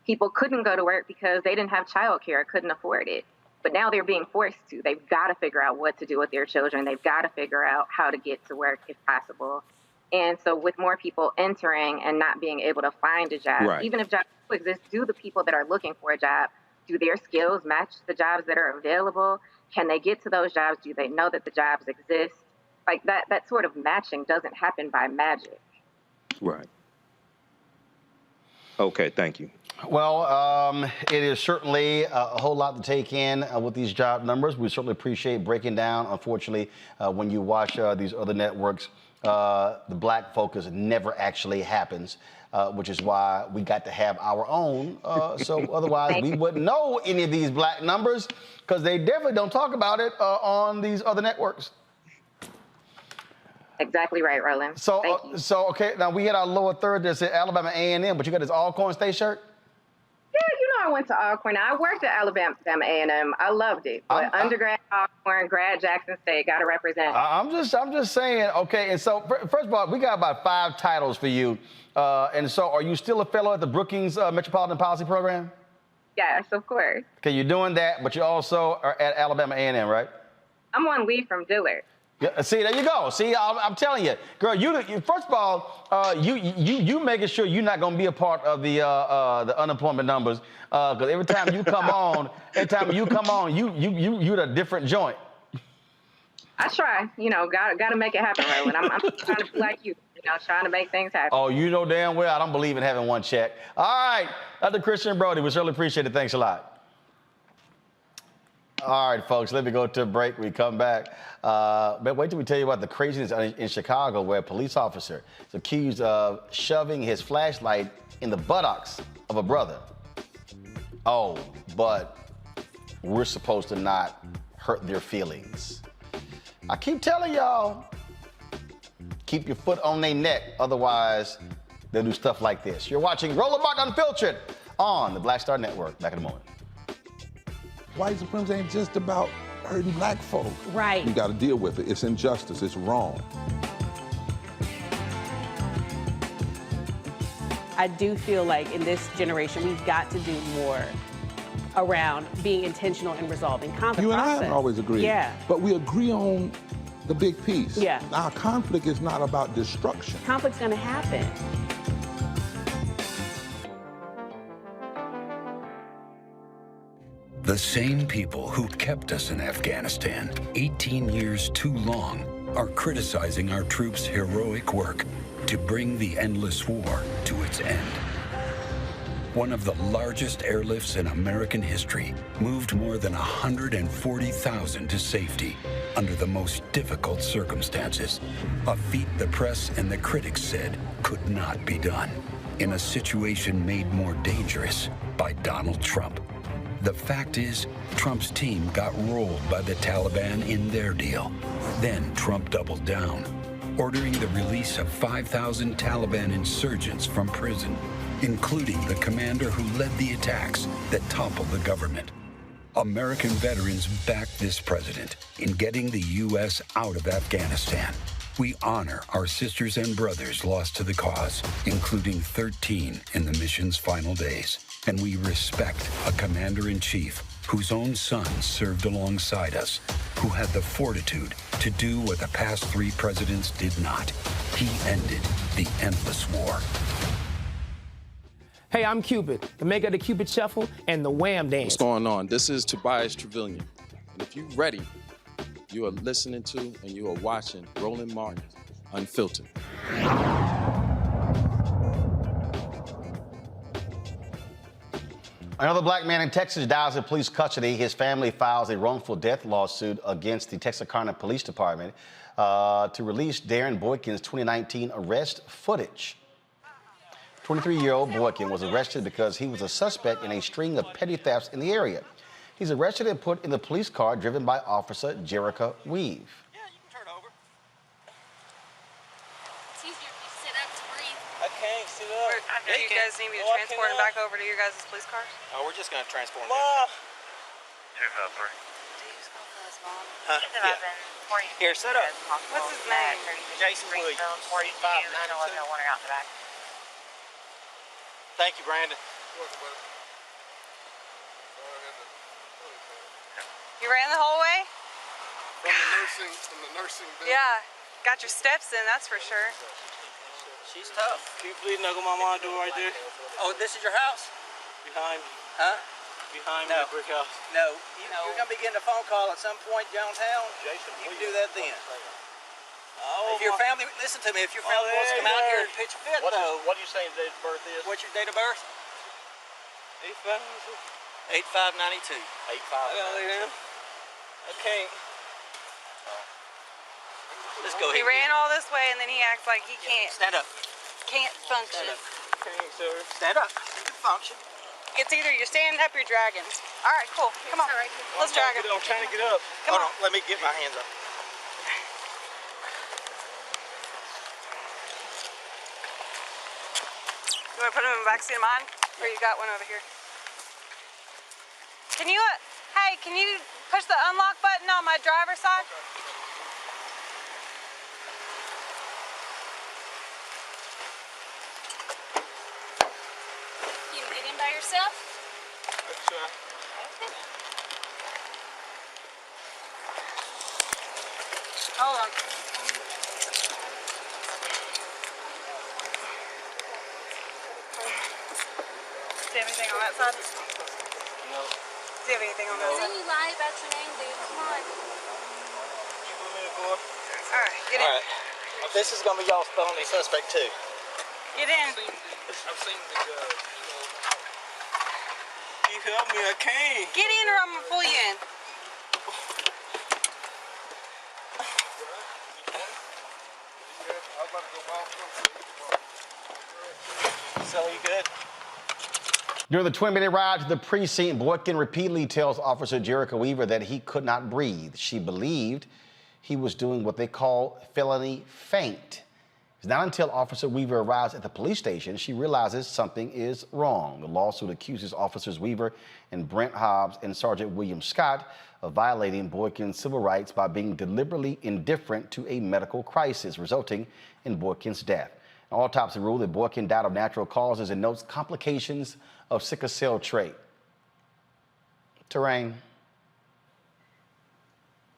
People couldn't go to work because they didn't have childcare, couldn't afford it. But now they're being forced to. They've got to figure out what to do with their children. They've got to figure out how to get to work if possible. And so with more people entering and not being able to find a job, even if jobs exist, do the people that are looking for a job, do their skills match the jobs that are available? Can they get to those jobs? Do they know that the jobs exist? Like that sort of matching doesn't happen by magic. Right. Okay, thank you. Well, it is certainly a whole lot to take in with these job numbers. We certainly appreciate breaking down. Unfortunately, when you watch these other networks, the black focus never actually happens, which is why we got to have our own. So otherwise, we wouldn't know any of these black numbers because they definitely don't talk about it on these other networks. Exactly right, Roland. So, okay, now we had our lower third that said Alabama A&M, but you got this Alcorn State shirt? Yeah, you know I went to Alcorn. I worked at Alabama A&M. I loved it. But undergrad Alcorn, grad Jackson State, got to represent. I'm just saying, okay, and so first of all, we got about 5 titles for you. And so are you still a fellow at the Brookings Metropolitan Policy Program? Yes, of course. Okay, you're doing that, but you also are at Alabama A&M, right? I'm on leave from Dillard. Yeah, see, there you go. See, I'm telling you, girl. You first of all, you making sure you're not gonna be a part of the unemployment numbers, because every time you come on, you're a different joint. I try, gotta make it happen, Roland. I'm trying to be like you, trying to make things happen. Oh, you know damn well I don't believe in having one check. All right, Dr. Christian Brody, we certainly appreciate it. Thanks a lot. All right, folks, let me go to a break. We come back. But wait till we tell you about the craziness in Chicago where a police officer is accused of shoving his flashlight in the buttocks of a brother. Oh, but we're supposed to not hurt their feelings. I keep telling y'all, keep your foot on their neck. Otherwise, they'll do stuff like this. You're watching Roland Martin Unfiltered on the Black Star Network. Back in a moment. White supremacy ain't just about hurting black folk. Right. We got to deal with it. It's injustice. It's wrong. I do feel like in this generation, we've got to do more around being intentional in resolving conflict. You and I process. haven't always agreed. Yeah. But we agree on the big piece. Yeah. Now, conflict is not about destruction. Conflict's gonna happen. The same people who kept us in Afghanistan 18 years too long are criticizing our troops' heroic work to bring the endless war to its end. One of the largest airlifts in American history moved more than 140,000 to safety under the most difficult circumstances, a feat the press and the critics said could not be done, in a situation made more dangerous by Donald Trump. The fact is, Trump's team got rolled by the Taliban in their deal. Then Trump doubled down, ordering the release of 5,000 Taliban insurgents from prison, including the commander who led the attacks that toppled the government. American veterans backed this president in getting the U.S. out of Afghanistan. We honor our sisters and brothers lost to the cause, including 13 in the mission's final days. And we respect a commander-in-chief whose own son served alongside us, who had the fortitude to do what the past 3 presidents did not. He ended the endless war. Hey, I'm Cupid, the maker of the Cupid Shuffle and the Wham Dance. What's going on? This is Tobias Trevelyan. And if you're ready, you are listening to and you are watching Roland Martin Unfiltered. Another black man in Texas dies in police custody. His family files a wrongful death lawsuit against the Texarkana Police Department to release Darren Boykin's 2019 arrest footage. 23-year-old Boykin was arrested because he was a suspect in a string of petty thefts in the area. He's arrested and put in the police car driven by Officer Jerica Weave. You guys need me to transport him back over to your guys' police cars? Oh, we're just going to transport him. Mom! 253. Huh? Yeah. Here, set up. What's his name? Jason Williams. 45 Thank you, Brandon. You ran the whole way? From the nursing building. Yeah. Got your steps in, that's for sure. She's tough. Can you please knuckle my mom door right there? Oh, this is your house? Behind me. Huh? Behind me, the brick house. No. You're going to be getting a phone call at some point downtown. Jason, you can do that then. Oh, if your family, listen to me, if your family wants to come out here and pitch a fit, what though. What are you saying date of birth is? What's your date of birth? 8592. 8592. Okay. Let's go ahead. He ran all this way and then he acts like he can't. Stand up. Can't function. Stand up. Okay, sir. Stand up. Function. It's either you're standing up or you're dragging. All right, cool. Come on. Let's drag him. I'm trying to get up. Come Hold on. on. Let me get my hands up. You want to put him in the backseat of mine? Or you got one over here? Can you, hey, can you push the unlock button on my driver's side? You can get in by yourself? Sure. Hold on. Do you have anything on that side? No. Do you have anything on that side? Then you lie about your name, dude. Come on. All right, get in. All right. This is going to be y'all's felony suspect, too. Get in. I've seen the judge. You help me, I can't. Get in or I'm going to pull you in. So, you good? During the 20-minute ride to the precinct, Boykin repeatedly tells Officer Jerica Weaver that he could not breathe. She believed he was doing what they call felony faint. It's not until Officer Weaver arrives at the police station she realizes something is wrong. The lawsuit accuses Officers Weaver and Brent Hobbs and Sergeant William Scott of violating Boykin's civil rights by being deliberately indifferent to a medical crisis, resulting in Boykin's death. An autopsy ruled that Boykin died of natural causes and notes complications of sickle cell trait. Terrain.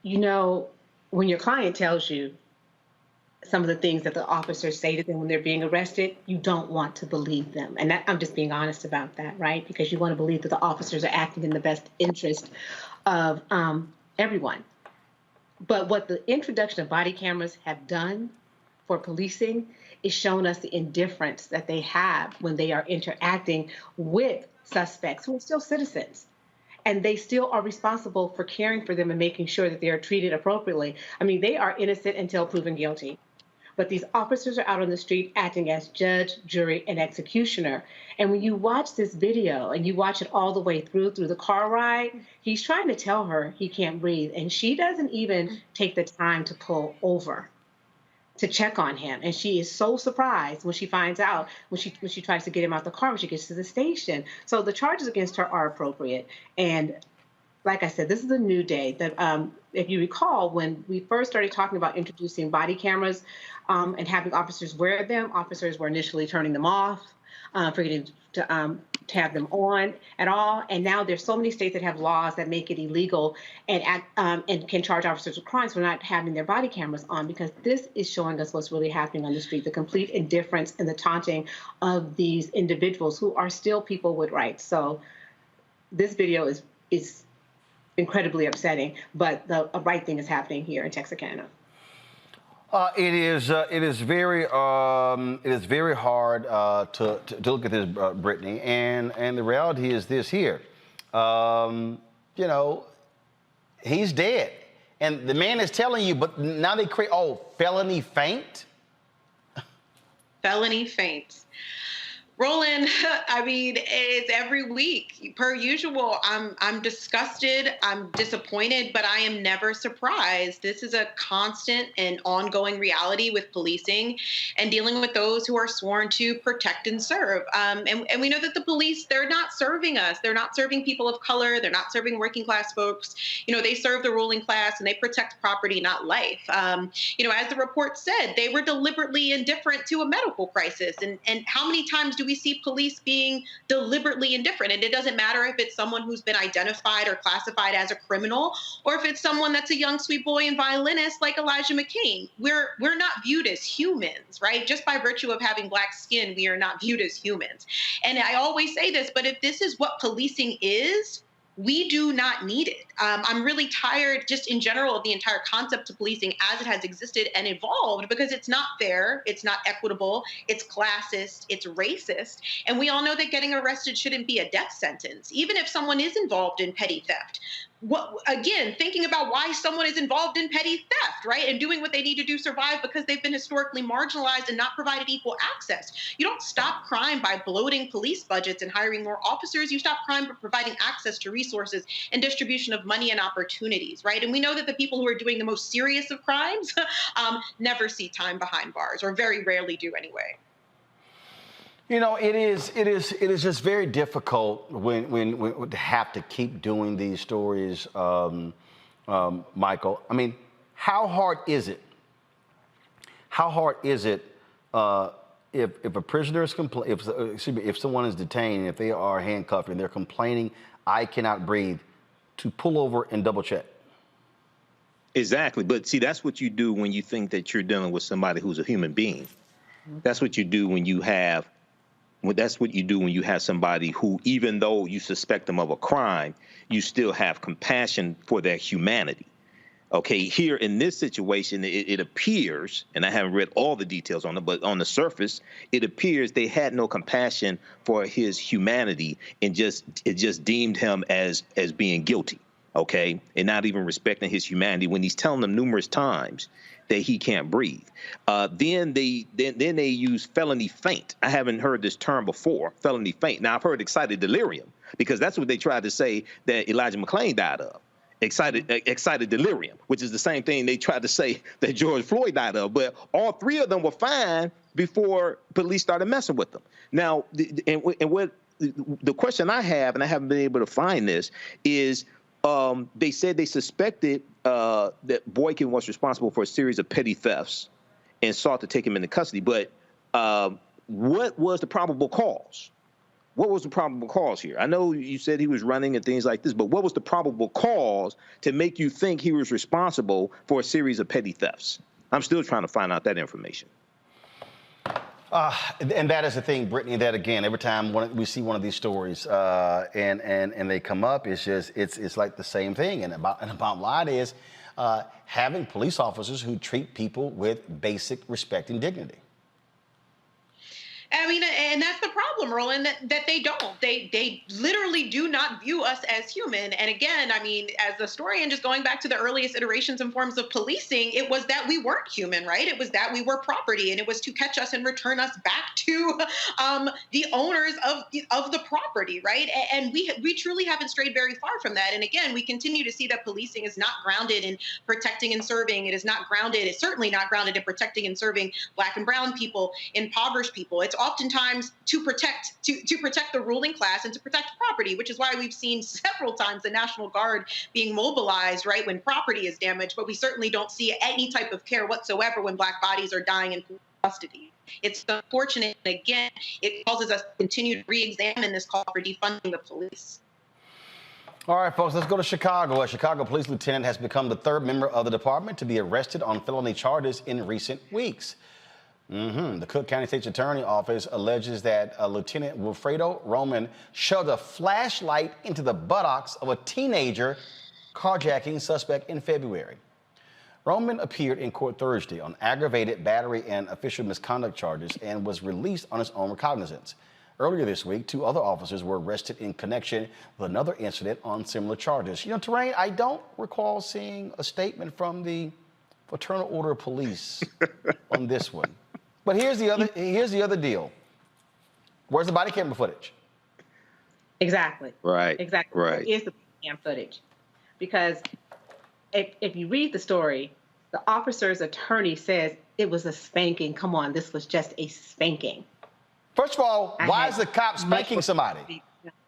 You know, when your client tells you some of the things that the officers say to them when they're being arrested, you don't want to believe them. And that, I'm just being honest about that, right? Because you want to believe that the officers are acting in the best interest of everyone. But what the introduction of body cameras have done for policing is shown us the indifference that they have when they are interacting with suspects who are still citizens. And they still are responsible for caring for them and making sure that they are treated appropriately. I mean, they are innocent until proven guilty. But these officers are out on the street acting as judge, jury, and executioner. And when you watch this video and you watch it all the way through the car ride, he's trying to tell her he can't breathe. And she doesn't even take the time to pull over to check on him. And she is so surprised when she finds out, when she tries to get him out the car when she gets to the station. So the charges against her are appropriate. And like I said, this is a new day. That if you recall, when we first started talking about introducing body cameras and having officers wear them, officers were initially turning them off, forgetting to have them on at all. And now there's so many states that have laws that make it illegal and can charge officers with crimes for not having their body cameras on, because this is showing us what's really happening on the street, the complete indifference and the taunting of these individuals who are still people with rights. So this video is incredibly upsetting, but the right thing is happening here in Texarkana. It is very hard to look at this, Brittany, and the reality is this here. You know, he's dead, and the man is telling you, but now they create felony feint. Felony feint. Roland, I mean, it's every week, per usual. I'm disgusted, I'm disappointed, but I am never surprised. This is a constant and ongoing reality with policing and dealing with those who are sworn to protect and serve. And we know that the police, they're not serving us. They're not serving people of color. They're not serving working class folks. You know, they serve the ruling class and they protect property, not life. You know, as the report said, they were deliberately indifferent to a medical crisis. And how many times do we see police being deliberately indifferent? And it doesn't matter if it's someone who's been identified or classified as a criminal, or if it's someone that's a young sweet boy and violinist like Elijah McCain. We're not viewed as humans, right? Just by virtue of having black skin, we are not viewed as humans. And I always say this, but if this is what policing is, we do not need it. I'm really tired just in general of the entire concept of policing as it has existed and evolved, because it's not fair, it's not equitable, it's classist, it's racist. And we all know that getting arrested shouldn't be a death sentence, even if someone is involved in petty theft. Again, thinking about why someone is involved in petty theft, right? And doing what they need to do to survive because they've been historically marginalized and not provided equal access. You don't stop crime by bloating police budgets and hiring more officers. You stop crime by providing access to resources and distribution of money and opportunities, right? And we know that the people who are doing the most serious of crimes never see time behind bars, or very rarely do anyway. You know, it is just very difficult when to have to keep doing these stories, Michael. I mean, how hard is it? How hard is it if a prisoner is if someone is detained, if they are handcuffed and they're complaining, I cannot breathe, to pull over and double check? Exactly, but see, that's what you do when you think that you're dealing with somebody who's a human being. That's what you do when you have. That's what you do when you have somebody who, even though you suspect them of a crime, you still have compassion for their humanity. Okay, here in this situation, it appears, and I haven't read all the details on it, but on the surface, it appears they had no compassion for his humanity and it just deemed him as being guilty. Okay, and not even respecting his humanity when he's telling them numerous times that he can't breathe. Then they use felony feint. I haven't heard this term before, felony feint. Now, I've heard excited delirium, because that's what they tried to say that Elijah McClain died of. Excited delirium, which is the same thing they tried to say that George Floyd died of. But all three of them were fine before police started messing with them. Now, what the question I have, and I haven't been able to find this, is they said they suspected that Boykin was responsible for a series of petty thefts and sought to take him into custody. But what was the probable cause? what was the probable cause here? I know you said he was running and things like this, but what was the probable cause to make you think he was responsible for a series of petty thefts? I'm still trying to find out that information. And that is the thing, Brittany, that again, every time we see one of these stories and they come up, it's like the same thing. And the bottom line is having police officers who treat people with basic respect and dignity. I mean, and that's the problem, Roland, that they don't. They literally do not view us as human. And again, I mean, as the historian, just going back to the earliest iterations and forms of policing, it was that we weren't human, right? It was that we were property, and it was to catch us and return us back to the owners of the property, right? And we truly haven't strayed very far from that. And again, we continue to see that policing is not grounded in protecting and serving. It is not grounded. It's certainly not grounded in protecting and serving Black and brown people, impoverished people. It's oftentimes to protect the ruling class and to protect property, which is why we've seen several times the National Guard being mobilized, right, when property is damaged, but we certainly don't see any type of care whatsoever when Black bodies are dying in custody. It's unfortunate. Again, it causes us to continue to re-examine this call for defunding the police. All right, folks, let's go to Chicago. A Chicago police lieutenant has become the third member of the department to be arrested on felony charges in recent weeks. The Cook County State's Attorney Office alleges that Lieutenant Wilfredo Roman shoved a flashlight into the buttocks of a teenager carjacking suspect in February. Roman appeared in court Thursday on aggravated battery and official misconduct charges and was released on his own recognizance. Earlier this week, 2 other officers were arrested in connection with another incident on similar charges. You know, Terrain, I don't recall seeing a statement from the Fraternal Order of Police on this one. But here's the other deal. Where's the body camera footage? Exactly. Right. Exactly. Right. Where is the cam footage? Because if you read the story, the officer's attorney says it was a spanking. Come on, this was just a spanking. First of all, why is the cop spanking somebody?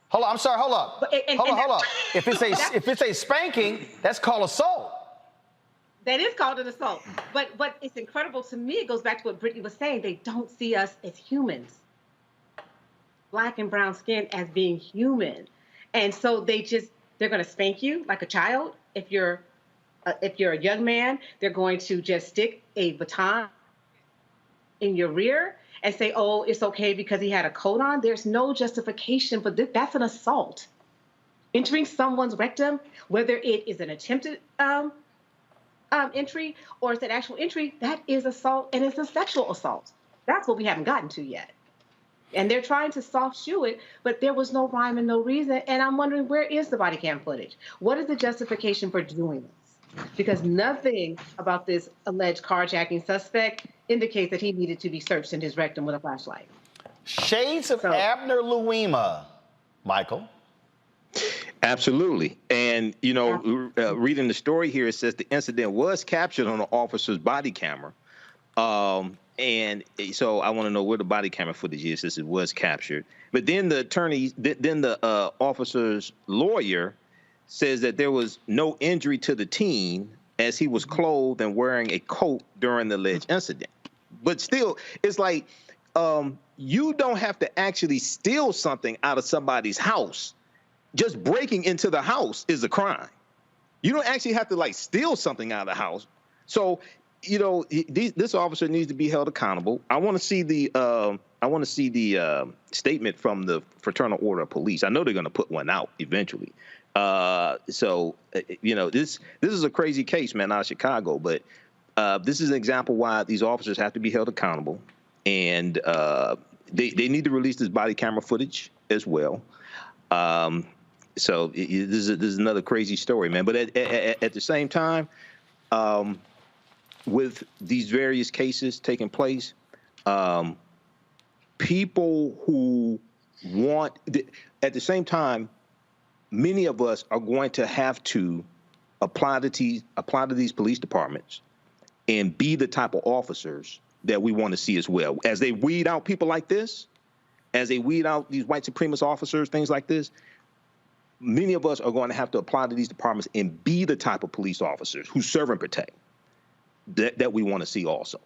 Hold on, I'm sorry, hold up. Hold up. If it's a spanking, that's called assault. That is called an assault. But what is incredible to me, it goes back to what Brittany was saying. They don't see us as humans, Black and brown skin, as being human. And so they're going to spank you like a child. If you're a young man, they're going to just stick a baton in your rear and say, oh, it's okay because he had a coat on. There's no justification for this. That's an assault. Entering someone's rectum, whether it is an attempted entry or it's an actual entry, that is assault, and it's a sexual assault. That's what we haven't gotten to yet. And they're trying to soft shoe it, but there was no rhyme and no reason. And I'm wondering, where is the body cam footage? What is the justification for doing this? Because nothing about this alleged carjacking suspect indicates that he needed to be searched in his rectum with a flashlight. Shades of Abner Louima, Michael. Absolutely. And, you know, reading the story here, it says the incident was captured on an officer's body camera. And so I want to know where the body camera footage is, since it was captured. But then the officer's lawyer says that there was no injury to the teen as he was clothed and wearing a coat during the alleged incident. But still, it's like you don't have to actually steal something out of somebody's house. Just breaking into the house is a crime. You don't actually have to like steal something out of the house. So, you know, this officer needs to be held accountable. I want to see the statement from the Fraternal Order of Police. I know they're going to put one out eventually. So, you know, this is a crazy case, man, out of Chicago. But this is an example why these officers have to be held accountable, and they need to release this body camera footage as well. So this is another crazy story, man. But at the same time, with these various cases taking place, people who want, at the same time, many of us are going to have to apply to these police departments and be the type of officers that we want to see as well. As they weed out people like this, as they weed out these white supremacist officers, things like this, many of us are going to have to apply to these departments and be the type of police officers who serve and protect that we want to see also.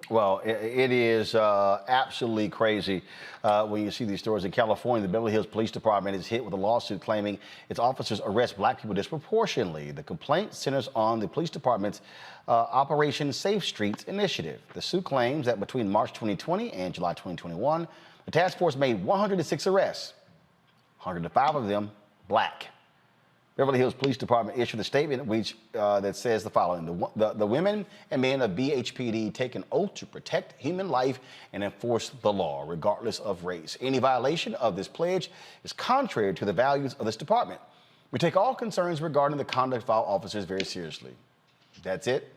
Well, it is absolutely crazy when you see these stories. In California, the Beverly Hills Police Department is hit with a lawsuit claiming its officers arrest black people disproportionately. The complaint centers on the police department's Operation Safe Streets initiative. The suit claims that between March 2020 and July 2021, the task force made 106 arrests, 105 of them black. Beverly Hills Police Department issued a statement which that says the following: the women and men of BHPD take an oath to protect human life and enforce the law, regardless of race. Any violation of this pledge is contrary to the values of this department. We take all concerns regarding the conduct of our officers very seriously. That's it.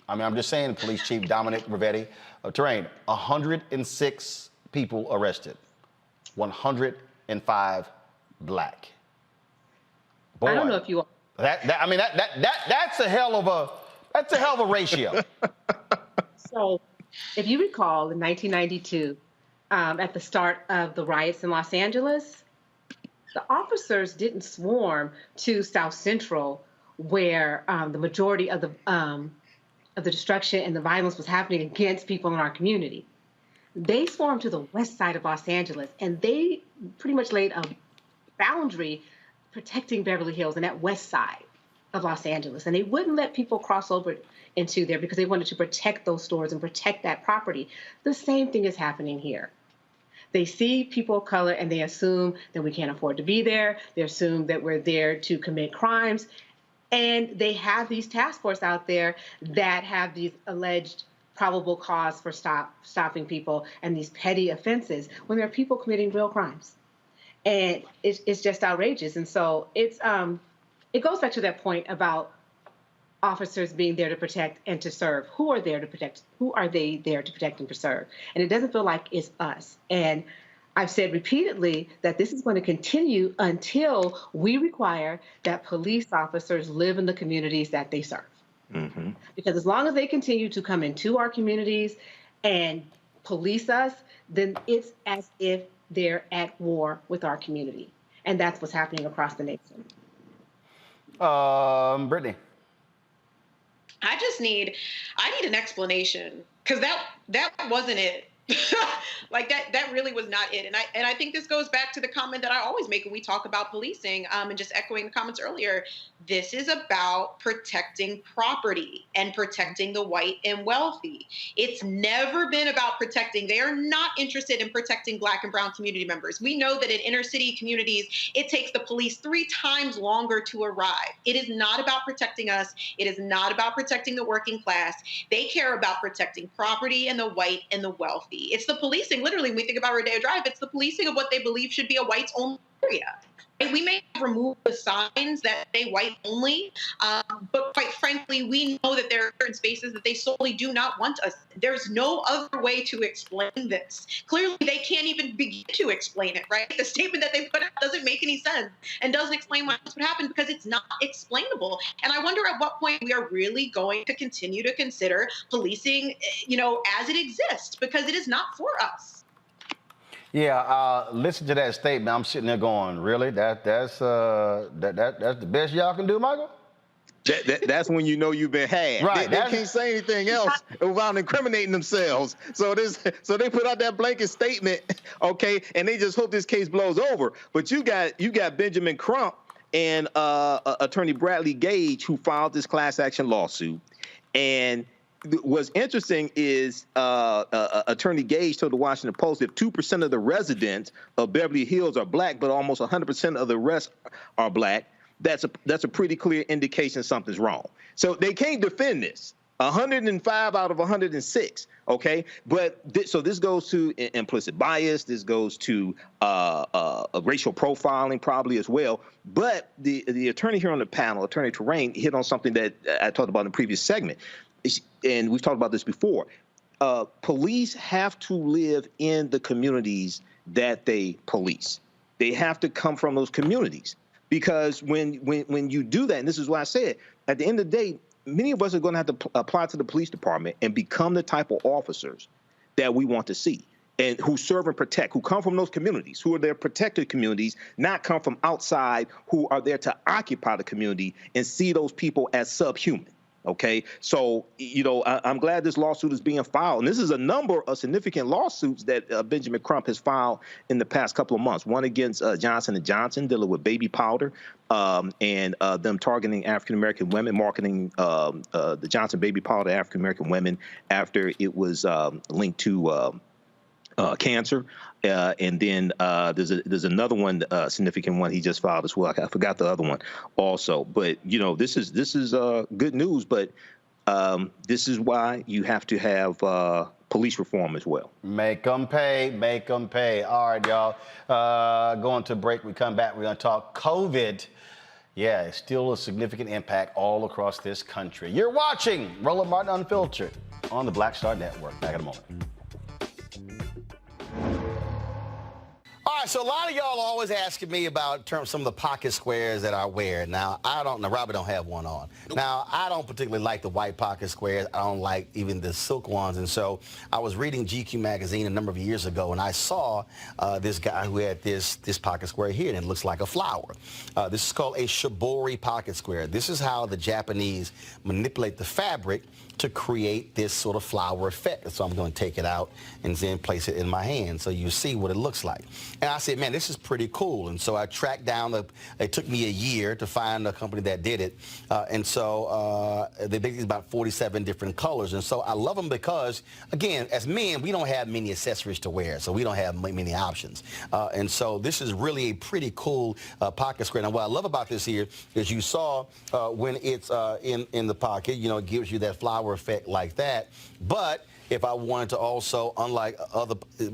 I mean, I'm just saying, Police Chief Dominic Rivetti of Terrain, 106 people arrested, 105 black. Boy, I don't know if you. That's a hell of a ratio. So, if you recall, in 1992, at the start of the riots in Los Angeles, the officers didn't swarm to South Central, where the majority of the destruction and the violence was happening against people in our community. They swarmed to the west side of Los Angeles, and they pretty much laid a boundary protecting Beverly Hills and that west side of Los Angeles. And they wouldn't let people cross over into there because they wanted to protect those stores and protect that property. The same thing is happening here. They see people of color and they assume that we can't afford to be there. They assume that we're there to commit crimes. And they have these task force out there that have these alleged probable cause for stopping people and these petty offenses when there are people committing real crimes. And it's just outrageous. And so it goes back to that point about officers being there to protect and to serve. Who are there to protect? Who are they there to protect and to serve? And it doesn't feel like it's us. And I've said repeatedly that this is going to continue until we require that police officers live in the communities that they serve. Mm-hmm. Because as long as they continue to come into our communities and police us, then it's as if they're at war with our community. And that's what's happening across the nation. Brittany. I need an explanation, because that wasn't it. Like that really was not it. And I think this goes back to the comment that I always make when we talk about policing, and just echoing the comments earlier. This is about protecting property and protecting the white and wealthy. It's never been about protecting. They are not interested in protecting black and brown community members. We know that in inner city communities, it takes the police 3 times longer to arrive. It is not about protecting us. It is not about protecting the working class. They care about protecting property and the white and the wealthy. It's the policing, literally, when we think about Rodeo Drive, it's the policing of what they believe should be a whites-only area. And we may remove the signs that say white only, but quite frankly, we know that there are certain spaces that they solely do not want us. There's no other way to explain this. Clearly, they can't even begin to explain it, right? The statement that they put out doesn't make any sense and doesn't explain why this would happen, because it's not explainable. And I wonder at what point we are really going to continue to consider policing, as it exists, because it is not for us. Yeah, listen to that statement. I'm sitting there going, really? That's the best y'all can do, Michael? That's when you know you've been had. Right. They can't say anything else without incriminating themselves. So they put out that blanket statement, okay, and they just hope this case blows over. But you got Benjamin Crump and Attorney Bradley Gage, who filed this class action lawsuit. And what's interesting is Attorney Gage told the Washington Post that 2% of the residents of Beverly Hills are black, but almost 100% of the rest are black. That's a pretty clear indication something's wrong. So they can't defend this. 105 out of 106. Okay, but so this goes to implicit bias. This goes to racial profiling probably as well. But the attorney here on the panel, Attorney Terrain, hit on something that I talked about in the previous segment. And we've talked about this before. Police have to live in the communities that they police. They have to come from those communities, because when you do that, and this is why I said, at the end of the day, many of us are going to have to apply to the police department and become the type of officers that we want to see, and who serve and protect, who come from those communities, who are their protected communities, not come from outside, who are there to occupy the community and see those people as subhuman. Okay, so I'm glad this lawsuit is being filed, and this is a number of significant lawsuits that Benjamin Crump has filed in the past couple of months. One against Johnson & Johnson, dealing with baby powder, and them targeting African American women, marketing the Johnson baby powder to African American women after it was linked to cancer. And then there's another one, significant one he just filed as well. I forgot the other one also. But this is good news. But this is why you have to have police reform as well. Make them pay. Make them pay. All right, y'all. Going to break. We come back. We're going to talk COVID. Yeah, it's still a significant impact all across this country. You're watching Roland Martin Unfiltered on the Black Star Network. Back in a moment. All right, so a lot of y'all are always asking me about some of the pocket squares that I wear. Now, Robert don't have one on. Now, I don't particularly like the white pocket squares. I don't like even the silk ones. And so I was reading GQ magazine a number of years ago, and I saw this guy who had this pocket square here, and it looks like a flower. This is called a shibori pocket square. This is how the Japanese manipulate the fabric to create this sort of flower effect. So I'm going to take it out and then place it in my hand so you see what it looks like. And I said, man, this is pretty cool. And so I tracked down, it took me a year to find a company that did it. And so they make these about 47 different colors. And so I love them because, again, as men, we don't have many accessories to wear, so we don't have many options. And so this is really a pretty cool pocket square. Now, what I love about this here is you saw when it's in the pocket, it gives you that flower effect like that. But if I wanted to also, unlike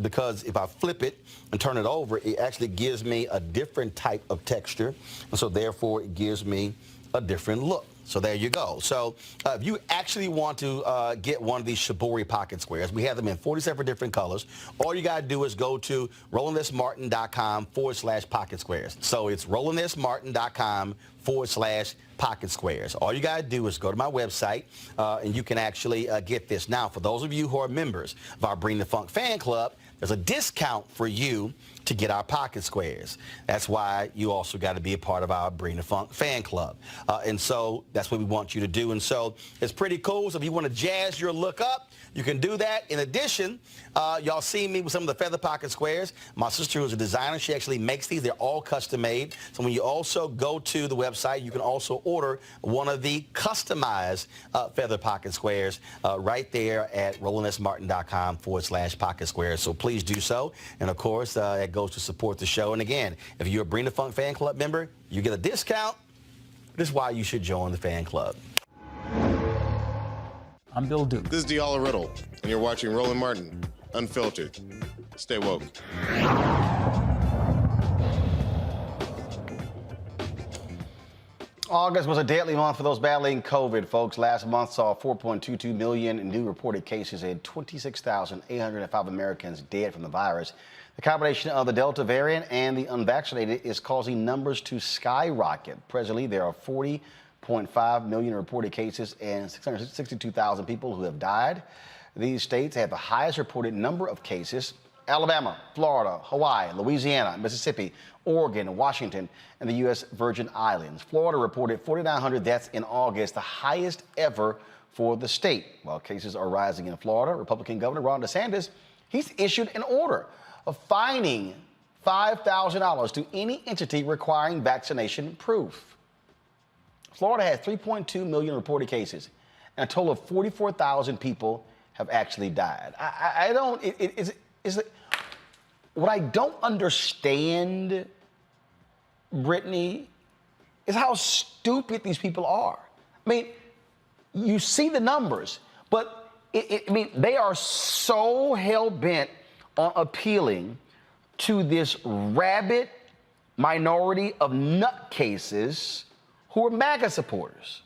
because if I flip it and turn it over, it actually gives me a different type of texture. And so therefore it gives me a different look. So there you go. So if you actually want to get one of these shibori pocket squares, we have them in 47 different colors. All you got to do is go to RolandSMartin.com/pocket squares. So it's RolandSMartin.com/pocket squares. All you got to do is go to my website, and you can actually get this. Now, for those of you who are members of our Bring the Funk fan club, there's a discount for you to get our pocket squares. That's why you also got to be a part of our Bring the Funk fan club. And so that's what we want you to do. And so it's pretty cool. So if you want to jazz your look up, you can do that. In addition, y'all see me with some of the feather pocket squares. My sister, who's a designer, she actually makes these. They're all custom made. So when you also go to the website, you can also order one of the customized feather pocket squares right there at RolandSMartin.com/pocket squares. So please do so. And of course, it goes to support the show. And again, if you're a Bring the Funk fan club member, you get a discount. This is why you should join the fan club. I'm Bill Duke. This is Diala Riddle, and you're watching Roland Martin Unfiltered. Stay woke. August was a deadly month for those battling COVID, folks. Last month saw 4.22 million new reported cases and 26,805 Americans dead from the virus. The combination of the Delta variant and the unvaccinated is causing numbers to skyrocket. Presently, there are 40.5 million reported cases and 662,000 people who have died. These states have the highest reported number of cases: Alabama, Florida, Hawaii, Louisiana, Mississippi, Oregon, Washington, and the U.S. Virgin Islands. Florida reported 4,900 deaths in August, the highest ever for the state. While cases are rising in Florida, Republican Governor Ron DeSantis, he's issued an order of fining $5,000 to any entity requiring vaccination proof. Florida has 3.2 million reported cases, and a total of 44,000 people have actually died. What I don't understand, Brittany, is how stupid these people are. I mean, you see the numbers, but they are so hell-bent on appealing to this rabid minority of nutcases who are MAGA supporters.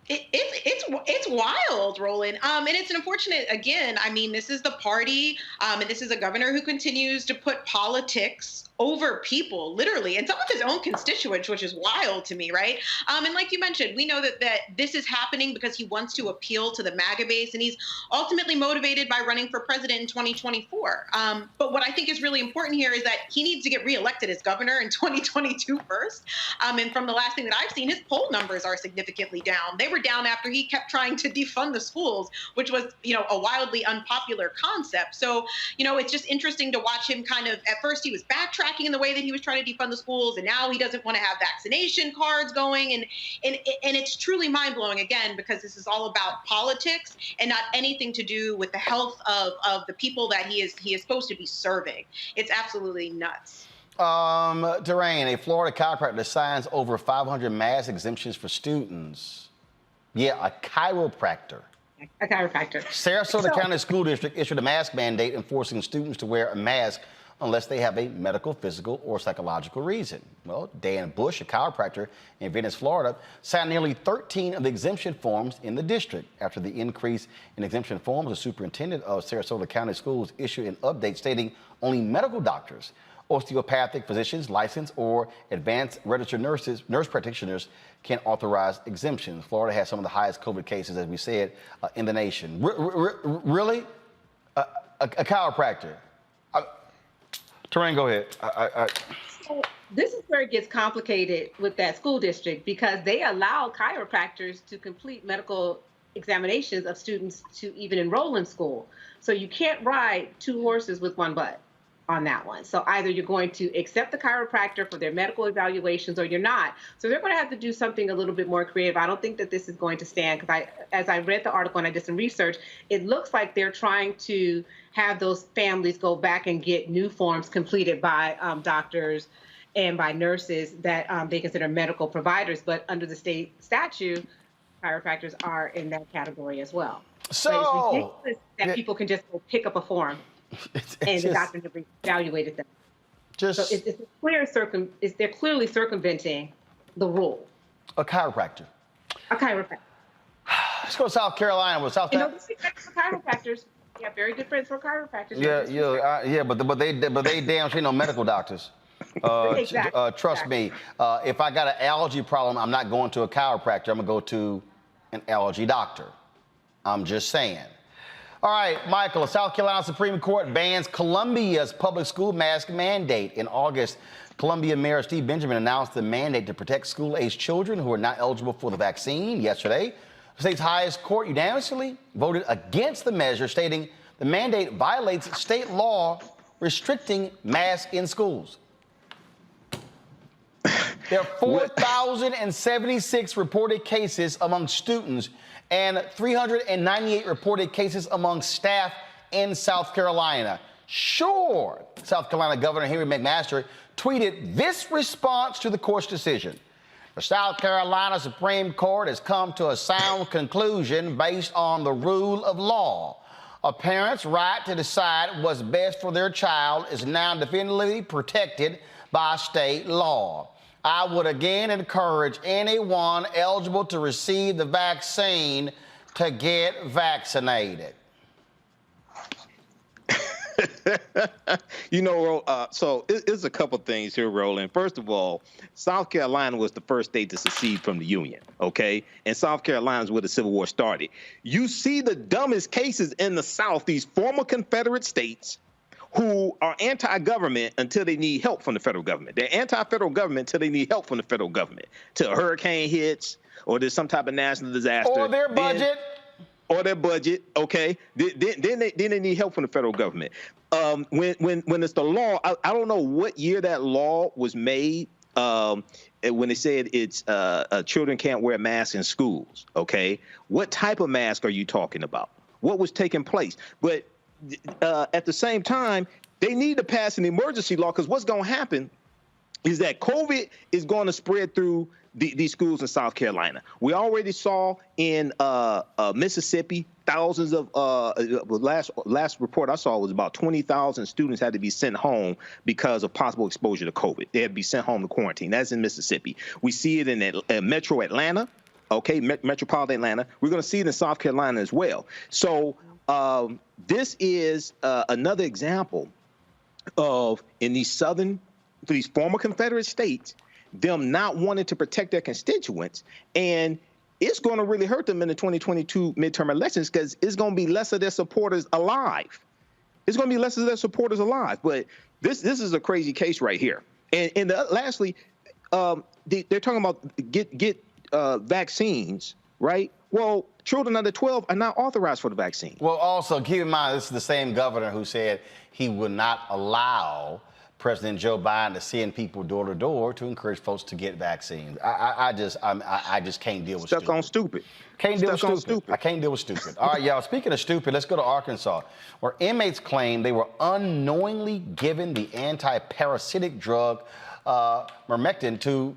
It's wild, Roland. And it's unfortunate. Again, I mean, this is the party, and this is a governor who continues to put politics over people, literally, and some of his own constituents, which is wild to me, right? And like you mentioned, we know that this is happening because he wants to appeal to the MAGA base, and he's ultimately motivated by running for president in 2024. But what I think is really important here is that he needs to get reelected as governor in 2022 first. And from the last thing that I've seen, his poll numbers are significantly down. They were down after he kept trying to defund the schools, which was, a wildly unpopular concept. So, it's just interesting to watch him kind of, at first he was backtracking in the way that he was trying to defund the schools, and now he doesn't want to have vaccination cards going, and it's truly mind-blowing, again, because this is all about politics and not anything to do with the health of the people that he is supposed to be serving. It's absolutely nuts. Durain, a Florida chiropractor signs over 500 mask exemptions for students. Yeah, a chiropractor. A chiropractor. Sarasota County School District issued a mask mandate enforcing students to wear a mask unless they have a medical, physical, or psychological reason. Well, Dan Bush, a chiropractor in Venice, Florida, signed nearly 13 of the exemption forms in the district. After the increase in exemption forms, the superintendent of Sarasota County Schools issued an update stating only medical doctors, osteopathic physicians, licensed or advanced registered nurse practitioners can authorize exemptions. Florida has some of the highest COVID cases, as we said, in the nation. Really? A chiropractor? Terrain, go ahead. So this is where it gets complicated with that school district, because they allow chiropractors to complete medical examinations of students to even enroll in school. So you can't ride two horses with one butt on that one. So either you're going to accept the chiropractor for their medical evaluations or you're not. So they're going to have to do something a little bit more creative. I don't think that this is going to stand, because as I read the article and I did some research, it looks like they're trying to have those families go back and get new forms completed by doctors and by nurses that they consider medical providers. But under the state statute, chiropractors are in that category as well. So but it's ridiculous that people can just go pick up a form and the doctor evaluated them. So it's clear they're clearly circumventing the rule. A chiropractor. A chiropractor. Let's go to South Carolina. With South Carolina. For chiropractors, we have very good friends for chiropractors. But they damn sure no medical doctors. Exactly. Trust me. If I got an allergy problem, I'm not going to a chiropractor. I'm gonna go to an allergy doctor. I'm just saying. All right, Michael, the South Carolina Supreme Court bans Columbia's public school mask mandate. In August, Columbia Mayor Steve Benjamin announced the mandate to protect school-aged children who are not eligible for the vaccine. Yesterday, the state's highest court unanimously voted against the measure, stating the mandate violates state law restricting masks in schools. There are 4,076 reported cases among students and 398 reported cases among staff in South Carolina. Sure, South Carolina Governor Henry McMaster tweeted this response to the court's decision. The South Carolina Supreme Court has come to a sound conclusion based on the rule of law. A parent's right to decide what's best for their child is now definitively protected by state law. I would again encourage anyone eligible to receive the vaccine to get vaccinated. So it's a couple things here, Roland. First of all, South Carolina was the first state to secede from the Union, okay? And South Carolina is where the Civil War started. You see the dumbest cases in the South, these former Confederate states, who are anti-government until they need help from the federal government. They're anti-federal government until they need help from the federal government. Till a hurricane hits or there's some type of national disaster. Or their budget. Okay. Then they need help from the federal government. When it's the law, I don't know what year that law was made, when they said it's children can't wear masks in schools, okay? What type of mask are you talking about? What was taking place? But at the same time, they need to pass an emergency law, because what's going to happen is that COVID is going to spread through these schools in South Carolina. We already saw in Mississippi, thousands of last report I saw was about 20,000 students had to be sent home because of possible exposure to COVID. They had to be sent home to quarantine. That's in Mississippi. We see it in Metro Atlanta, okay, metropolitan Atlanta. We're going to see it in South Carolina as well. So this is another example of, in these southern these former Confederate states, them not wanting to protect their constituents, and it's going to really hurt them in the 2022 midterm elections because it's going to be less of their supporters alive. It's going to be less of their supporters alive. But this is a crazy case right here. And lastly, they're talking about get vaccines, right? Well, children under 12 are not authorized for the vaccine. Well, also keep in mind, this is the same governor who said he would not allow President Joe Biden to send people door to door to encourage folks to get vaccines. I just can't deal with Stuck on stupid. Can't deal Stuck on with stupid. I can't deal with stupid. All right, y'all. Speaking of stupid, let's go to Arkansas, where inmates claim they were unknowingly given the anti-parasitic drug ivermectin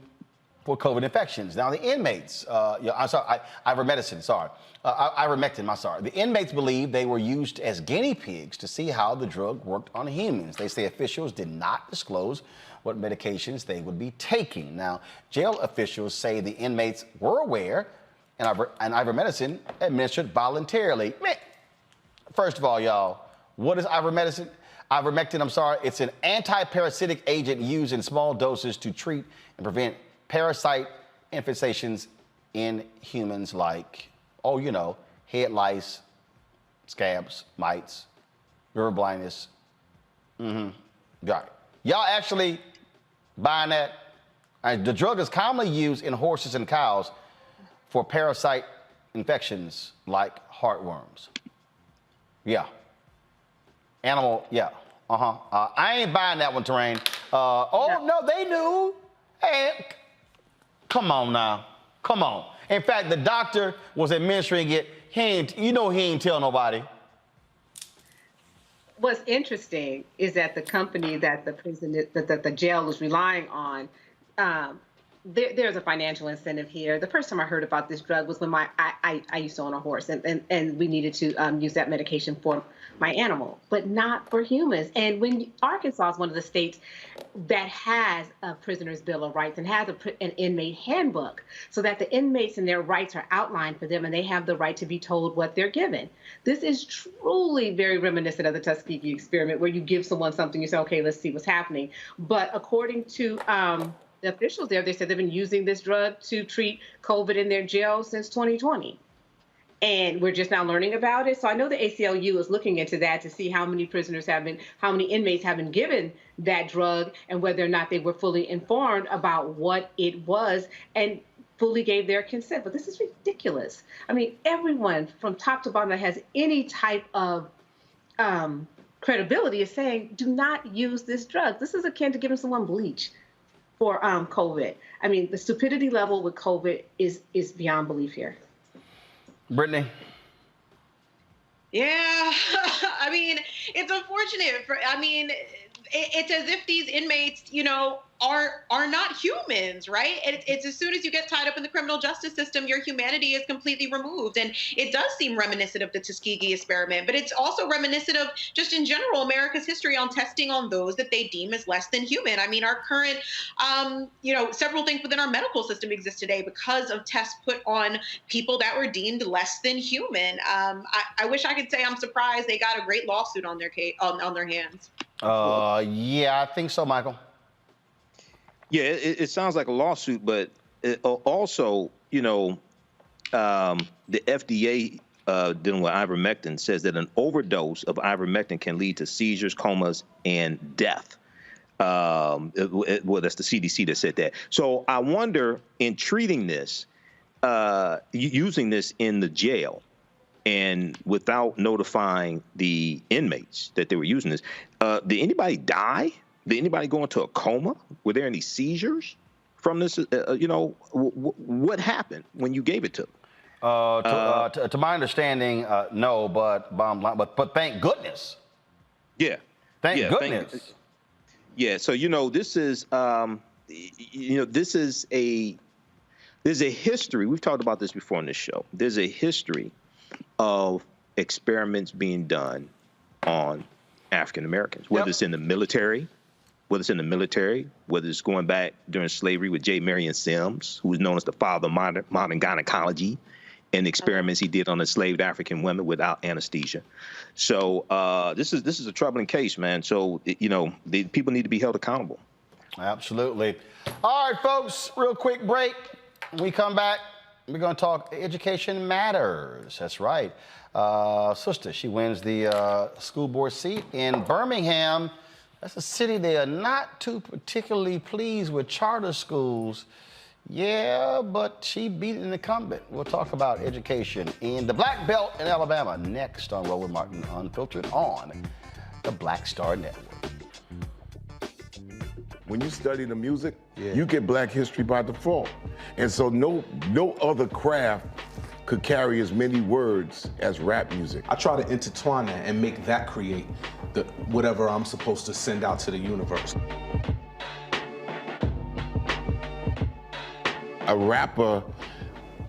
for COVID infections. Now, the inmates, ivermectin, The inmates believe they were used as guinea pigs to see how the drug worked on humans. They say officials did not disclose what medications they would be taking. Now, jail officials say the inmates were aware and ivermectin administered voluntarily. Man, first of all, y'all, what is ivermectin? It's an anti-parasitic agent used in small doses to treat and prevent parasite infestations in humans like, head lice, scabs, mites, river blindness. Got it. Y'all actually buying that? The drug is commonly used in horses and cows for parasite infections like heartworms. Yeah. Animal, yeah. I ain't buying that one, Terrain. No, they knew. Hey, come on now. Come on. In fact, the doctor was administering it. He ain't tell nobody. What's interesting is that the company that the jail was relying on, there's a financial incentive here. The first time I heard about this drug was when I used to own a horse, and we needed to use that medication for my animal, but not for humans. And when Arkansas is one of the states that has a prisoner's bill of rights and has an inmate handbook, so that the inmates and their rights are outlined for them, and they have the right to be told what they're given. This is truly very reminiscent of the Tuskegee experiment, where you give someone something, you say, okay, let's see what's happening. But according to the officials there, they said they've been using this drug to treat COVID in their jail since 2020. And we're just now learning about it. So I know the ACLU is looking into that to see how many inmates have been given that drug and whether or not they were fully informed about what it was and fully gave their consent. But this is ridiculous. I mean, everyone from top to bottom that has any type of credibility is saying, do not use this drug. This is akin to giving someone bleach for COVID. I mean, the stupidity level with COVID is beyond belief here. Brittany? Yeah, I mean, it's unfortunate. It's as if these inmates, are not humans, right? It's as soon as you get tied up in the criminal justice system, your humanity is completely removed. And it does seem reminiscent of the Tuskegee experiment, but it's also reminiscent of just in general America's history on testing on those that they deem as less than human. I mean, our current, several things within our medical system exist today because of tests put on people that were deemed less than human. I wish I could say I'm surprised they got a great lawsuit on their case, on their hands. Yeah, I think so, Michael. Yeah, it sounds like a lawsuit, but also, the FDA dealing with ivermectin says that an overdose of ivermectin can lead to seizures, comas, and death. Well, that's the CDC that said that. So I wonder, in treating this, using this in the jail, and without notifying the inmates that they were using this, did anybody die? Did anybody go into a coma? Were there any seizures from this? What happened when you gave it to them? To my understanding, no, but thank goodness. Yeah. Thank goodness. So this is there's a history. We've talked about this before on this show. There's a history of experiments being done on African Americans, whether it's in the military. Whether it's going back during slavery with J. Marion Sims, who was known as the father of modern gynecology, and experiments he did on enslaved African women without anesthesia. So this is a troubling case, man. So people need to be held accountable. Absolutely. All right, folks, real quick break. When we come back, we're going to talk Education Matters. That's right. Sister, she wins the school board seat in Birmingham. That's a city they are not too particularly pleased with charter schools. Yeah, but she beat an incumbent. We'll talk about education in the Black Belt in Alabama next on Roland Martin Unfiltered on the Black Star Network. When you study the music, you get Black history by default. And so no other craft could carry as many words as rap music. I try to intertwine that and make that create whatever I'm supposed to send out to the universe. A rapper,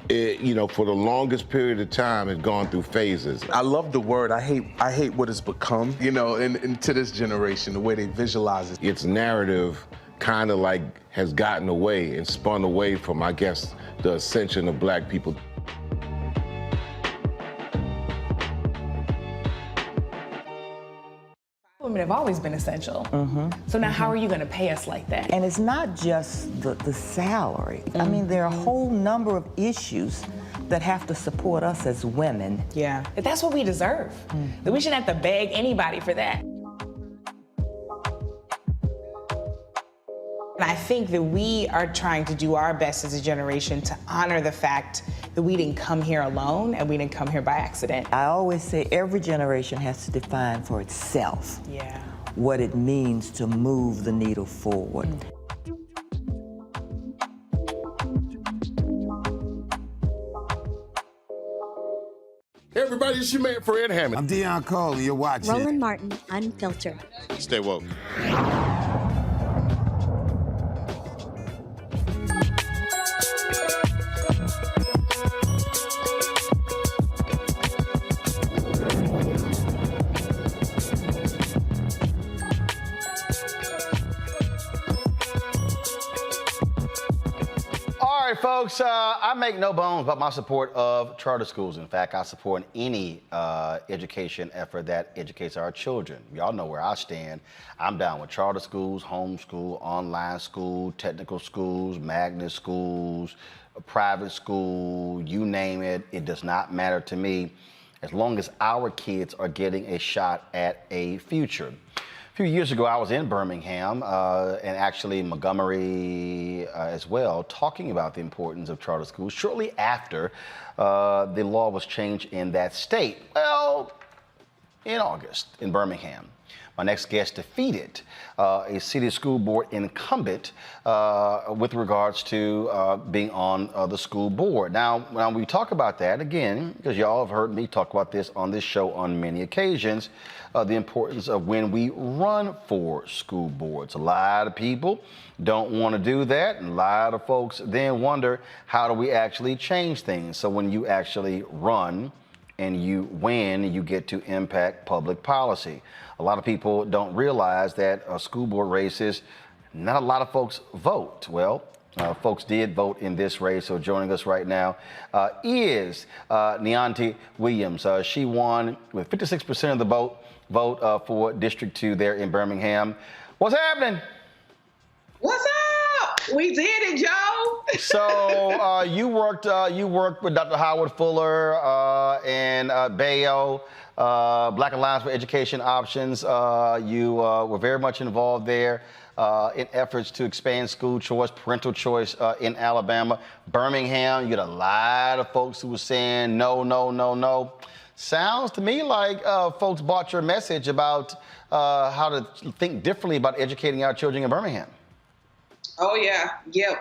for the longest period of time has gone through phases. I love the word. I hate what it's become, and to this generation, the way they visualize it. Its narrative kind of like has gotten away and spun away from, I guess, the ascension of Black people. Women have always been essential. So now how are you going to pay us like that? And it's not just the salary. I mean, there are a whole number of issues that have to support us as women. Yeah. That's what we deserve. That we shouldn't have to beg anybody for that. And I think that we are trying to do our best as a generation to honor the fact that we didn't come here alone and we didn't come here by accident. I always say every generation has to define for itself what it means to move the needle forward. Hey everybody, it's your man Fred Hammond. I'm Deion Cole, and you're watching Roland Martin Unfiltered. Stay woke. Folks, I make no bones about my support of charter schools. In fact, I support any education effort that educates our children. Y'all know where I stand. I'm down with charter schools, homeschool, online school, technical schools, magnet schools, private school, you name it. It does not matter to me as long as our kids are getting a shot at a future. A few years ago, I was in Birmingham and actually Montgomery as well, talking about the importance of charter schools shortly after the law was changed in that state. Well, in August in Birmingham. My next guest defeated a city school board incumbent with regards to being on the school board. Now, when we talk about that, again, because y'all have heard me talk about this on this show on many occasions, the importance of when we run for school boards. A lot of people don't want to do that, and a lot of folks then wonder, how do we actually change things? So when you actually run and you win, you get to impact public policy. A lot of people don't realize that school board races, not a lot of folks vote. Well, folks did vote in this race, so joining us right now is Daunte Williams. She won with 56% of the vote for District 2 there in Birmingham. What's happening? What's up? We did it, Joe. So you worked with Dr. Howard Fuller and Bayo, Black Alliance for Education Options. You were very much involved there in efforts to expand school choice, parental choice in Alabama. Birmingham, you had a lot of folks who were saying no, no, no, no. Sounds to me like folks bought your message about how to think differently about educating our children in Birmingham. Oh, yeah,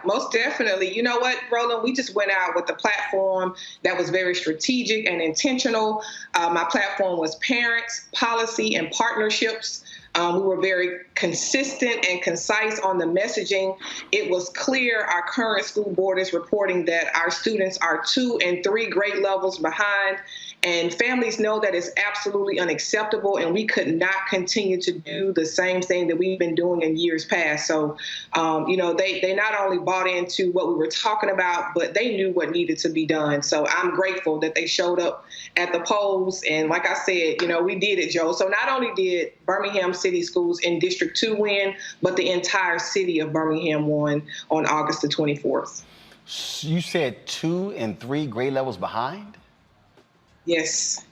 most definitely. You know what, Roland, we just went out with a platform that was very strategic and intentional. My platform was parents, policy, and partnerships. We were very consistent and concise on the messaging. It was clear our current school board is reporting that our students are 2 and 3 grade levels behind. And families know that it's absolutely unacceptable, and we could not continue to do the same thing that we've been doing in years past. So, they not only bought into what we were talking about, but they knew what needed to be done. So I'm grateful that they showed up at the polls. And like I said, we did it, Joe. So not only did Birmingham City Schools in District 2 win, but the entire city of Birmingham won on August the 24th. You said 2 and 3 grade levels behind? Yes.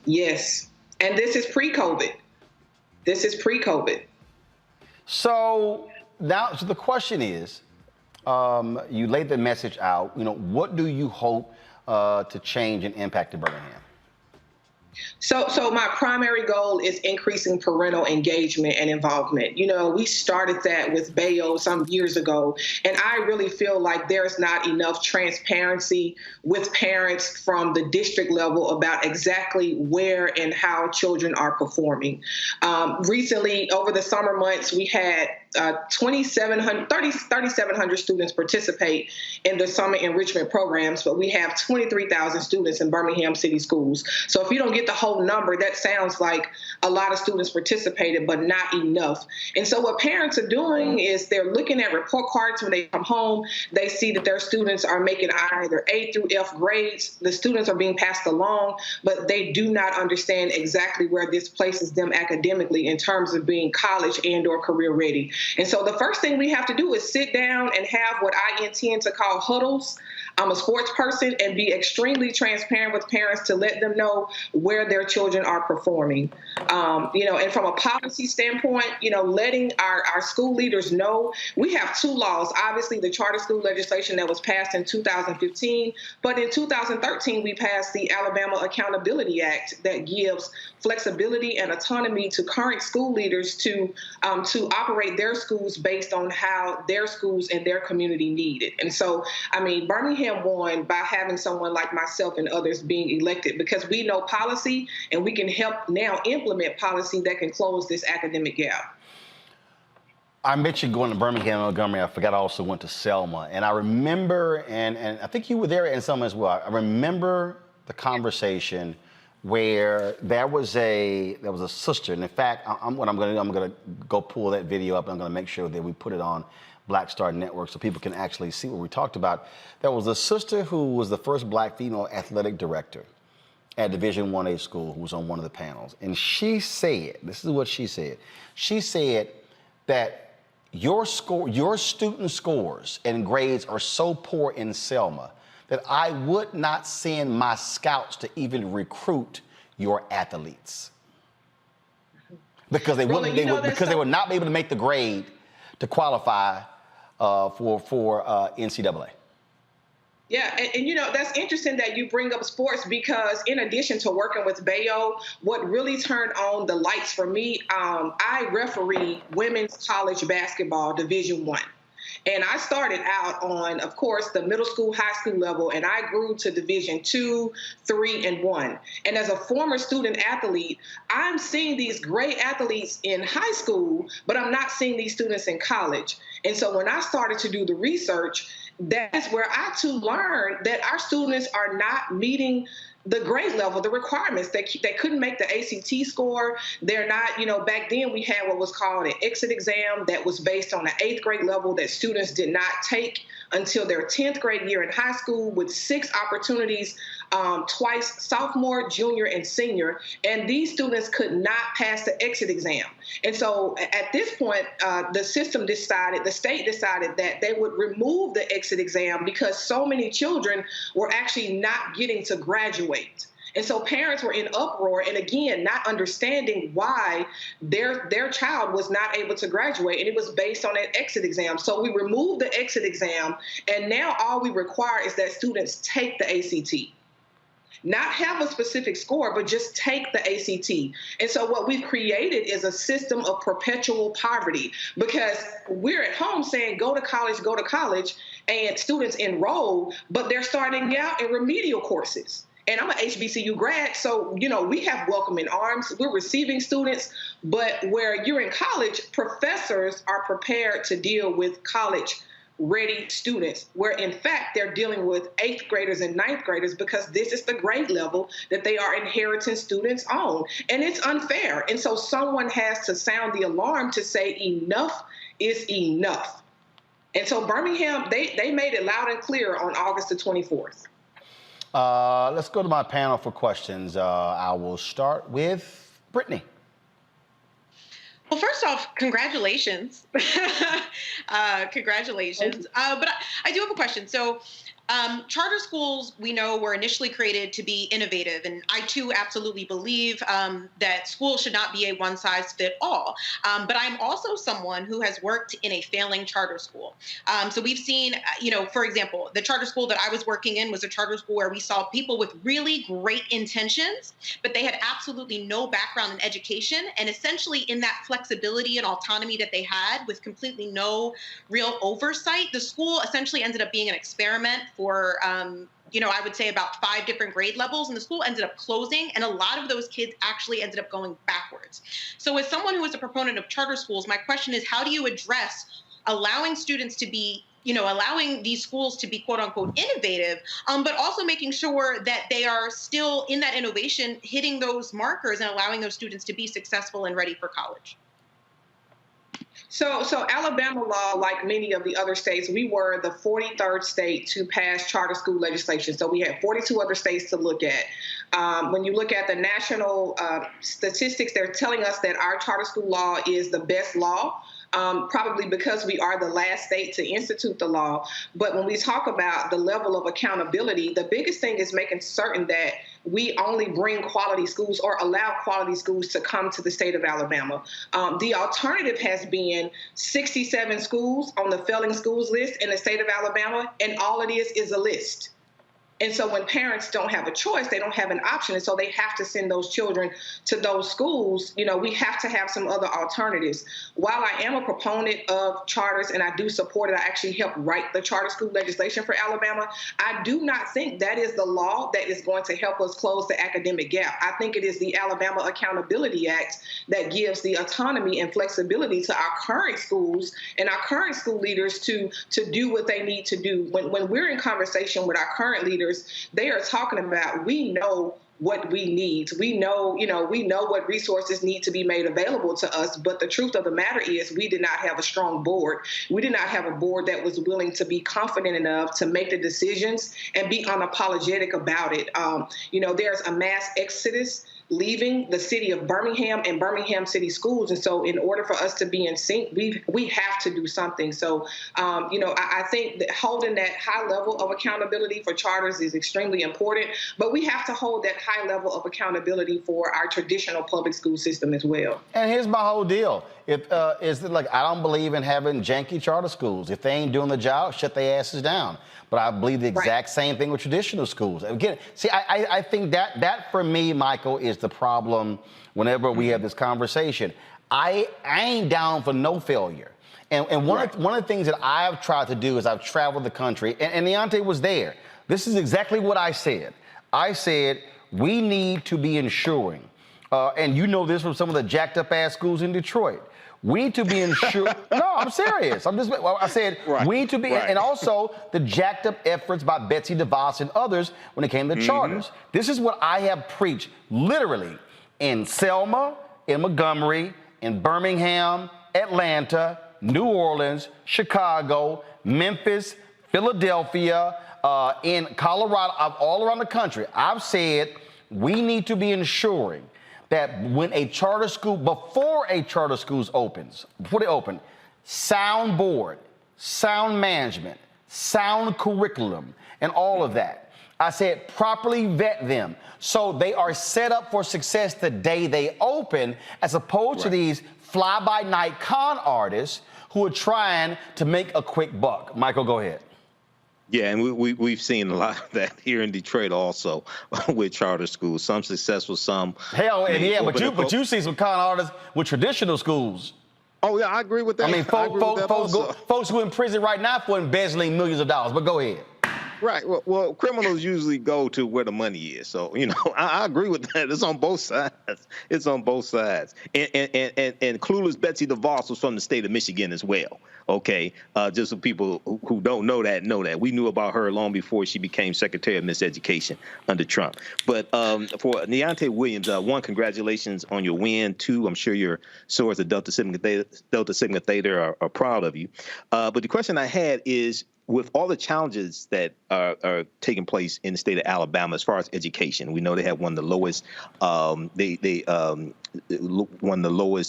And this is pre-COVID. So now, the question is, you laid the message out. What do you hope to change and impact in Birmingham? So my primary goal is increasing parental engagement and involvement. We started that with Bayo some years ago, and I really feel like there's not enough transparency with parents from the district level about exactly where and how children are performing. Recently, over the summer months, we had 3,700 students participate in the summer enrichment programs, but we have 23,000 students in Birmingham City Schools. So if you don't get the whole number, that sounds like a lot of students participated, but not enough. And so what parents are doing is they're looking at report cards when they come home. They see that their students are making either A through F grades. The students are being passed along, but they do not understand exactly where this places them academically in terms of being college and or career ready. And so the first thing we have to do is sit down and have what I intend to call huddles. I'm a sports person, and be extremely transparent with parents to let them know where their children are performing. And from a policy standpoint, letting our school leaders know. We have 2 laws. Obviously, the charter school legislation that was passed in 2015, but in 2013, we passed the Alabama Accountability Act that gives flexibility and autonomy to current school leaders to operate their schools based on how their schools and their community need it. And so, Birmingham won by having someone like myself and others being elected, because we know policy and we can help now implement policy that can close this academic gap. I mentioned going to Birmingham, Montgomery. I forgot I also went to Selma. And I remember, and I think you were there in Selma as well. I remember the conversation where there was a sister. And in fact, I'm gonna go pull that video up. I'm gonna make sure that we put it on Black Star Network so people can actually see what we talked about. There was a sister who was the first Black female athletic director at Division 1A school who was on one of the panels. And she said, this is what she said. She said that your student scores and grades are so poor in Selma that I would not send my scouts to even recruit your athletes because they would not be able to make the grade to qualify for NCAA. Yeah, and that's interesting that you bring up sports, because in addition to working with Bayo, what really turned on the lights for me, I referee women's college basketball Division I. And I started out on, of course, the middle school, high school level, and I grew to Division 2, 3, and 1. And as a former student athlete, I'm seeing these great athletes in high school, but I'm not seeing these students in college. And so when I started to do the research, that's where I too learned that our students are not meeting the grade level, the requirements. They couldn't make the ACT score. They're not, back then we had what was called an exit exam that was based on an 8th grade level that students did not take until their 10th grade year in high school, with 6 opportunities, twice sophomore, junior, and senior. And these students could not pass the exit exam. And so at this point, the state decided that they would remove the exit exam because so many children were actually not getting to graduate. And so parents were in uproar, and again, not understanding why their child was not able to graduate, and it was based on that exit exam. So we removed the exit exam, and now all we require is that students take the ACT. Not have a specific score, but just take the ACT. And so what we've created is a system of perpetual poverty, because we're at home saying, go to college, and students enroll, but they're starting out in remedial courses. And I'm an HBCU grad, so, we have welcoming arms. We're receiving students, but where you're in college, professors are prepared to deal with college ready students, where in fact they're dealing with 8th graders and 9th graders because this is the grade level that they are inheriting students on. And it's unfair. And so someone has to sound the alarm to say enough is enough. And so Birmingham, they made it loud and clear on August the 24th. Let's go to my panel for questions. I will start with Brittany. Well, first off, congratulations. Congratulations. But I do have a question. So charter schools, we know, were initially created to be innovative. And I, too, absolutely believe that schools should not be a one-size-fits-all. But I'm also someone who has worked in a failing charter school. So we've seen, for example, the charter school that I was working in was a charter school where we saw people with really great intentions, but they had absolutely no background in education. And essentially in that flexibility and autonomy that they had with completely no real oversight, the school essentially ended up being an experiment for, I would say about 5 different grade levels, and the school ended up closing, and a lot of those kids actually ended up going backwards. So as someone who is a proponent of charter schools, my question is, how do you address allowing students to be, allowing these schools to be quote unquote innovative, but also making sure that they are still in that innovation, hitting those markers and allowing those students to be successful and ready for college? So Alabama law, like many of the other states, we were the 43rd state to pass charter school legislation. So we had 42 other states to look at. When you look at the national statistics, they're telling us that our charter school law is the best law. Probably because we are the last state to institute the law. But when we talk about the level of accountability, the biggest thing is making certain that we only bring quality schools or allow quality schools to come to the state of Alabama. The alternative has been 67 schools on the failing schools list in the state of Alabama, and all it is a list. And so when parents don't have a choice, they don't have an option. And so they have to send those children to those schools. We have to have some other alternatives. While I am a proponent of charters and I do support it, I actually helped write the charter school legislation for Alabama. I do not think that is the law that is going to help us close the academic gap. I think it is the Alabama Accountability Act that gives the autonomy and flexibility to our current schools and our current school leaders to do what they need to do. When we're in conversation with our current leaders, they are talking about, we know what we need. We know what resources need to be made available to us. But the truth of the matter is we did not have a strong board. We did not have a board that was willing to be confident enough to make the decisions and be unapologetic about it. There's a mass exodus leaving the city of Birmingham and Birmingham city schools. And so in order for us to be in sync, we have to do something. So, I think that holding that high level of accountability for charters is extremely important, but we have to hold that high level of accountability for our traditional public school system as well. And here's my whole deal. I don't believe in having janky charter schools. If they ain't doing the job, shut their asses down. But I believe the exact same thing with traditional schools. Again, see, I think that for me, Michael, is the problem whenever we have this conversation. I ain't down for no failure. And one of the things that I've tried to do is I've traveled the country, and Daunte was there. This is exactly what I said. I said, we need to be ensuring, and you know this from some of the jacked up ass schools in Detroit. We need to be ensured. No, I'm serious. I said we need to be, and also the jacked up efforts by Betsy DeVos and others when it came to charters. This is what I have preached, literally, in Selma, in Montgomery, in Birmingham, Atlanta, New Orleans, Chicago, Memphis, Philadelphia, in Colorado, all around the country. I've said we need to be ensuring that when a charter school, before a charter school opens, before they open, sound board, sound management, sound curriculum, and all of that. I said properly vet them so they are set up for success the day they open, as opposed to these fly-by-night con artists who are trying to make a quick buck. Michael, go ahead. Yeah, and we've seen a lot of that here in Detroit also with charter schools. Some successful, some. Hell, yeah, but you see some con artists with traditional schools. Oh yeah, I agree with that. I mean, folks who are in prison right now for embezzling millions of dollars. But go ahead. Right. Well, criminals usually go to where the money is. So, I agree with that. It's on both sides. It's on both sides. And Clueless Betsy DeVos was from the state of Michigan as well. Okay. Just so people who don't know that know that. We knew about her long before she became Secretary of Miseducation under Trump. But for Daunte Williams, one, congratulations on your win. Two, I'm sure your swords of Delta Sigma Theta are proud of you. But the question I had is, with all the challenges that are taking place in the state of Alabama as far as education, we know they have one of the lowest.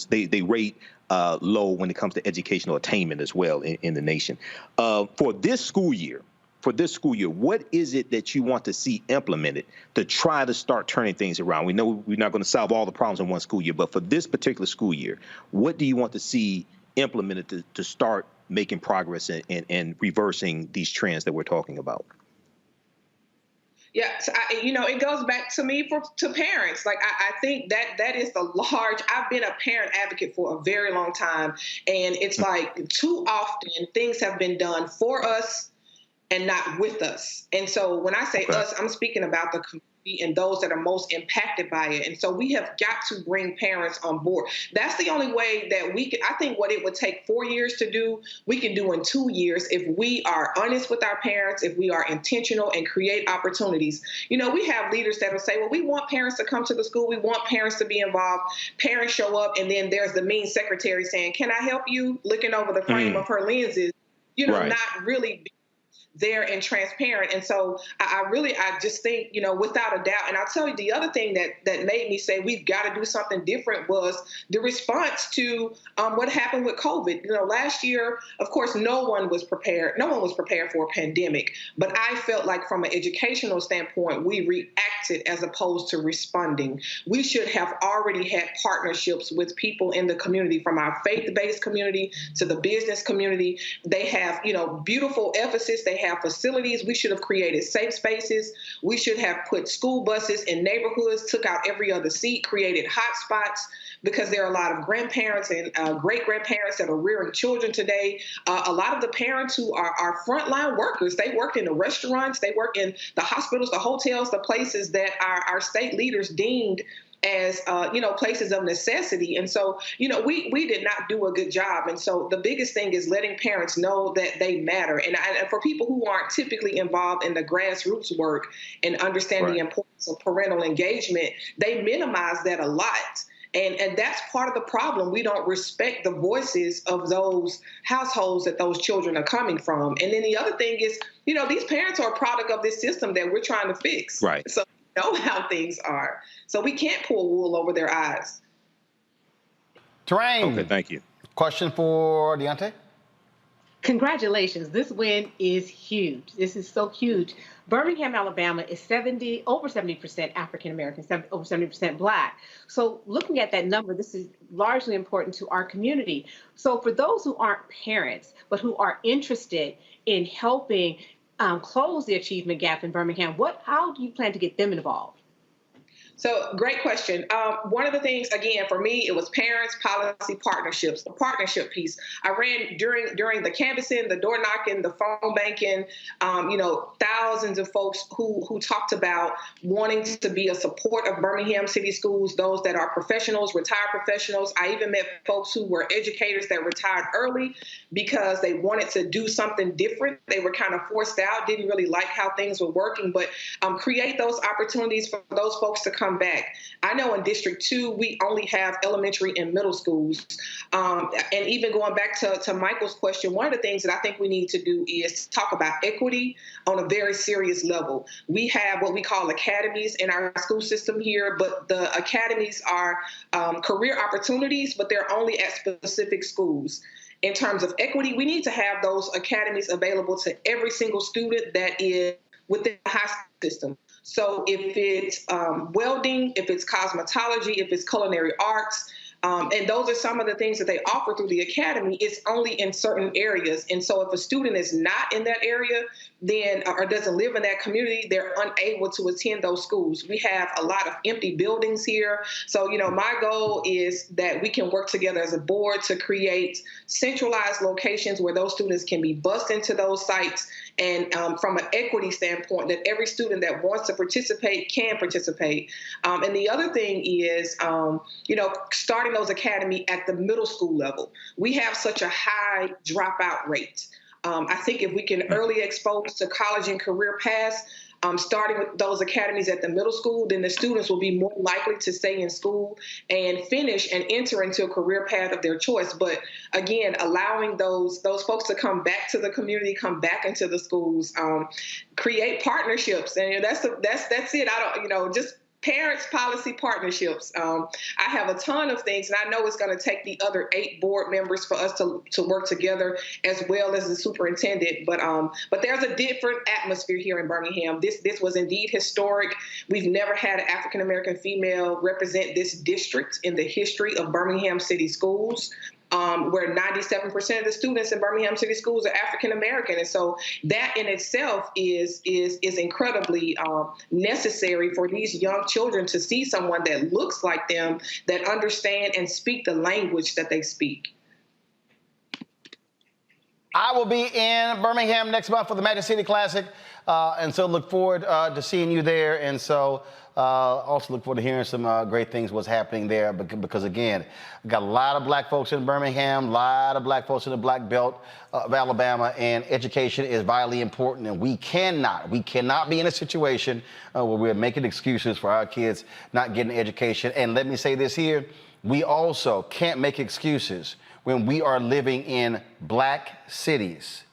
They rate low when it comes to educational attainment as well in the nation. For this school year, what is it that you want to see implemented to try to start turning things around? We know we're not going to solve all the problems in one school year, but for this particular school year, what do you want to see implemented to start making progress and reversing these trends that we're talking about? Yeah, so it goes back to me to parents. Like, I think that is the large. I've been a parent advocate for a very long time, and it's like too often things have been done for us and not with us. And so when I say us, I'm speaking about the community and those that are most impacted by it. And so we have got to bring parents on board. That's the only way that we can. I think what it would take 4 years to do, we can do in 2 years if we are honest with our parents, if we are intentional and create opportunities. We have leaders that will say, well, we want parents to come to the school. We want parents to be involved. Parents show up, and then there's the mean secretary saying, can I help you? Looking over the frame of her lenses, not really there and transparent. And so I just think, without a doubt, and I'll tell you the other thing that made me say we've got to do something different was the response to what happened with COVID. Last year, of course, no one was prepared. No one was prepared for a pandemic. But I felt like from an educational standpoint, we reacted as opposed to responding. We should have already had partnerships with people in the community, from our faith-based community to the business community. They have, beautiful emphasis. They have facilities. We should have created safe spaces. We should have put school buses in neighborhoods, took out every other seat, created hot spots, because there are a lot of grandparents and great-grandparents that are rearing children today. A lot of the parents who are frontline workers, they work in the restaurants, they work in the hospitals, the hotels, the places that our state leaders deemed as, places of necessity. And so, we did not do a good job. And so the biggest thing is letting parents know that they matter. And for people who aren't typically involved in the grassroots work and understanding the importance of parental engagement, they minimize that a lot. And that's part of the problem. We don't respect the voices of those households that those children are coming from. And then the other thing is, these parents are a product of this system that we're trying to fix. Right. So know how things are. So we can't pull wool over their eyes. Terrain. Okay, thank you. Question for Daunte? Congratulations. This win is huge. This is so huge. Birmingham, Alabama is over 70% African American, over 70% Black. So looking at that number, this is largely important to our community. So for those who aren't parents, but who are interested in helping close the achievement gap in Birmingham, how do you plan to get them involved? So great question. One of the things, again, for me, it was parents, policy, partnerships, the partnership piece. I ran during the canvassing, the door knocking, the phone banking, thousands of folks who talked about wanting to be a support of Birmingham City Schools, those that are professionals, retired professionals. I even met folks who were educators that retired early because they wanted to do something different. They were kind of forced out, didn't really like how things were working, but create those opportunities for those folks to come back. I know in District 2, we only have elementary and middle schools. And even going back to Michael's question, one of the things that I think we need to do is talk about equity on a very serious level. We have what we call academies in our school system here, but the academies are career opportunities, but they're only at specific schools. In terms of equity, we need to have those academies available to every single student that is within the high school system. So if it's welding, if it's cosmetology, if it's culinary arts, and those are some of the things that they offer through the academy, it's only in certain areas. And so if a student is not in that area, then or doesn't live in that community, they're unable to attend those schools. We have a lot of empty buildings here. So, my goal is that we can work together as a board to create centralized locations where those students can be bused into those sites and from an equity standpoint, that every student that wants to participate can participate. And the other thing is, starting those academies at the middle school level. We have such a high dropout rate. I think if we can early expose to college and career paths, starting with those academies at the middle school, then the students will be more likely to stay in school and finish and enter into a career path of their choice. But again, allowing those folks to come back to the community, come back into the schools, create partnerships, and that's it. I don't, just parents policy partnerships. I have a ton of things, and I know it's going to take the other 8 board members for us to work together, as well as the superintendent. But there's a different atmosphere here in Birmingham. This was indeed historic. We've never had an African American female represent this district in the history of Birmingham City Schools. Where 97% of the students in Birmingham City Schools are African American, and so that in itself is incredibly necessary for these young children to see someone that looks like them, that understand and speak the language that they speak. I will be in Birmingham next month for the Magic City Classic, and so look forward to seeing you there. And so also look forward to hearing some great things, what's happening there, because again, we got a lot of black folks in Birmingham, a lot of black folks in the Black Belt of Alabama, and education is vitally important, and we cannot be in a situation where we're making excuses for our kids not getting education. And let me say this here, we also can't make excuses when we are living in black cities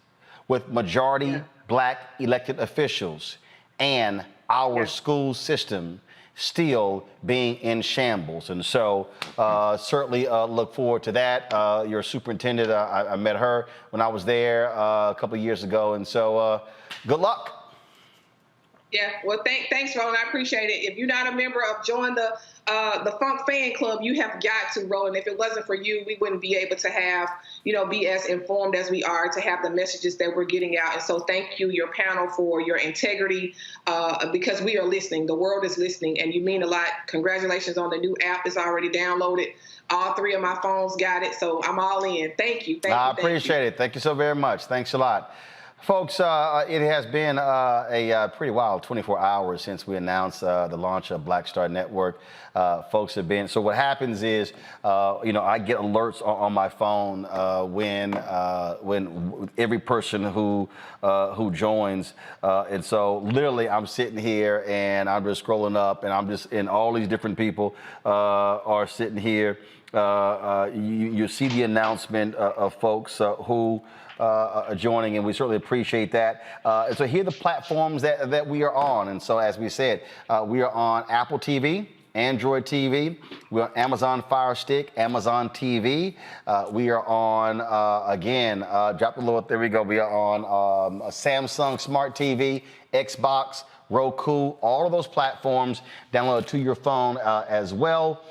with majority black elected officials and our school system still being in shambles. And so certainly look forward to that. Your superintendent, I met her when I was there a couple of years ago. And so good luck. Yeah, well, thanks, Roland. I appreciate it. If you're not a member of Join the Funk Fan Club, you have got to, Roland. If it wasn't for you, we wouldn't be able to have, be as informed as we are, to have the messages that we're getting out. And so thank you, your panel, for your integrity, because we are listening. The world is listening, and you mean a lot. Congratulations on the new app. It's already downloaded. All 3 of my phones got it, so I'm all in. Thank you. I appreciate it. Thank you so very much. Thanks a lot. Folks, it has been a pretty wild 24 hours since we announced the launch of Black Star Network. Folks have been, so what happens is, I get alerts on my phone when every person who joins. And so literally I'm sitting here and I'm just scrolling up, and all these different people are sitting here. You see the announcement of folks who joining, and we certainly appreciate that. And so here are the platforms that we are on. And so as we said, we are on Apple TV, Android TV. We're on Amazon Fire Stick, Amazon TV. We are on, drop the little, there we go. We are on Samsung Smart TV, Xbox, Roku, all of those platforms downloaded to your phone as well.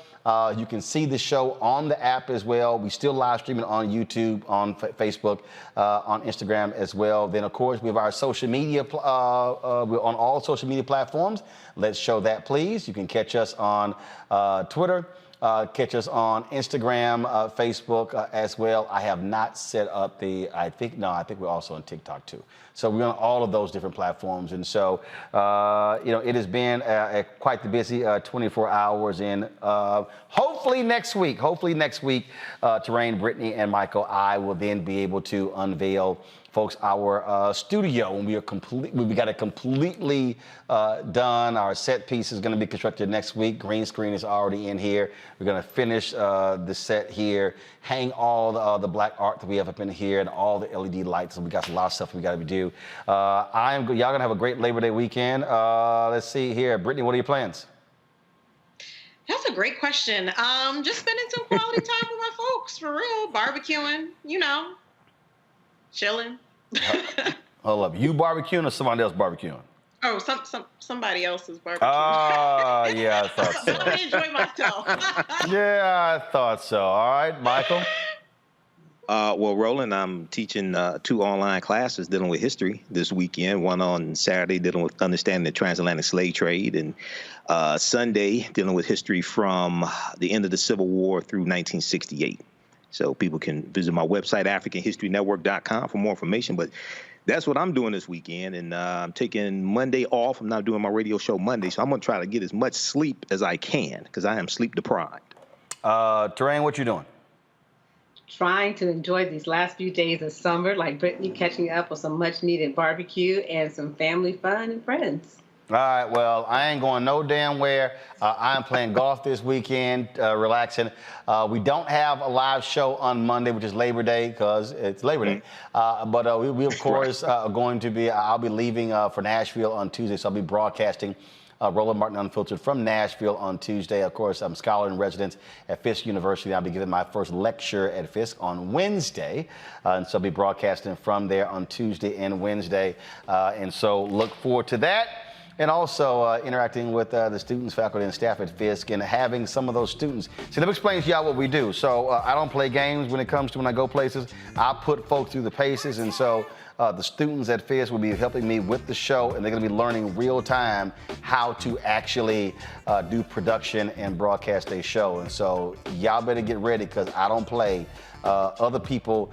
You can see the show on the app as well. We still live streaming on YouTube, on Facebook, on Instagram as well. Then, of course, we have our social media. We're on all social media platforms. Let's show that, please. You can catch us on Twitter. Catch us on Instagram, Facebook as well. I have not set up I think we're also on TikTok too. So we're on all of those different platforms. And so, it has been quite the busy 24 hours. And hopefully next week, Terrain, Brittany, and Michael, I will then be able to unveil, folks, our studio when we got it completely done. Our set piece is going to be constructed next week. Green screen is already in here. We're going to finish the set here, hang all the black art that we have up in here, and all the LED lights. And we got a lot of stuff we got to do. Y'all gonna have a great Labor Day weekend. Let's see here, Brittany, what are your plans? That's a great question. Just spending some quality time with my folks, for real. Barbecuing, chilling. Hold up, you barbecuing or somebody else barbecuing? Oh, somebody else's barbecuing. Oh, yeah, I thought so. I enjoy myself. Yeah, I thought so. All right, Michael. Well, Roland, I'm teaching 2 online classes dealing with history this weekend. One on Saturday dealing with understanding the transatlantic slave trade, and Sunday dealing with history from the end of the Civil War through 1968. So people can visit my website, AfricanHistoryNetwork.com, for more information. But That's what I'm doing this weekend, and I'm taking Monday off. I'm not doing my radio show Monday, so I'm going to try to get as much sleep as I can because I am sleep deprived. Terrain, what you doing? Trying to enjoy these last few days of summer, like Brittany, catching up with some much-needed barbecue and some family fun and friends. All right, well, I ain't going no damn where. I'm playing golf this weekend, relaxing. We don't have a live show on Monday, which is Labor Day, because it's Labor Day. But we of course, are going to be, I'll be leaving for Nashville on Tuesday, so I'll be broadcasting Roland Martin Unfiltered from Nashville on Tuesday. Of course, I'm scholar in residence at Fisk University. I'll be giving my first lecture at Fisk on Wednesday. And so I'll be broadcasting from there on Tuesday and Wednesday. And so look forward to that. And also interacting with the students, faculty, and staff at Fisk and having some of those students. See, let me explain to y'all what we do. So I don't play games when it comes to when I go places. I put folks through the paces. And so the students at Fisk will be helping me with the show, and they're going to be learning real time how to actually do production and broadcast a show. And so y'all better get ready because I don't play. Other people,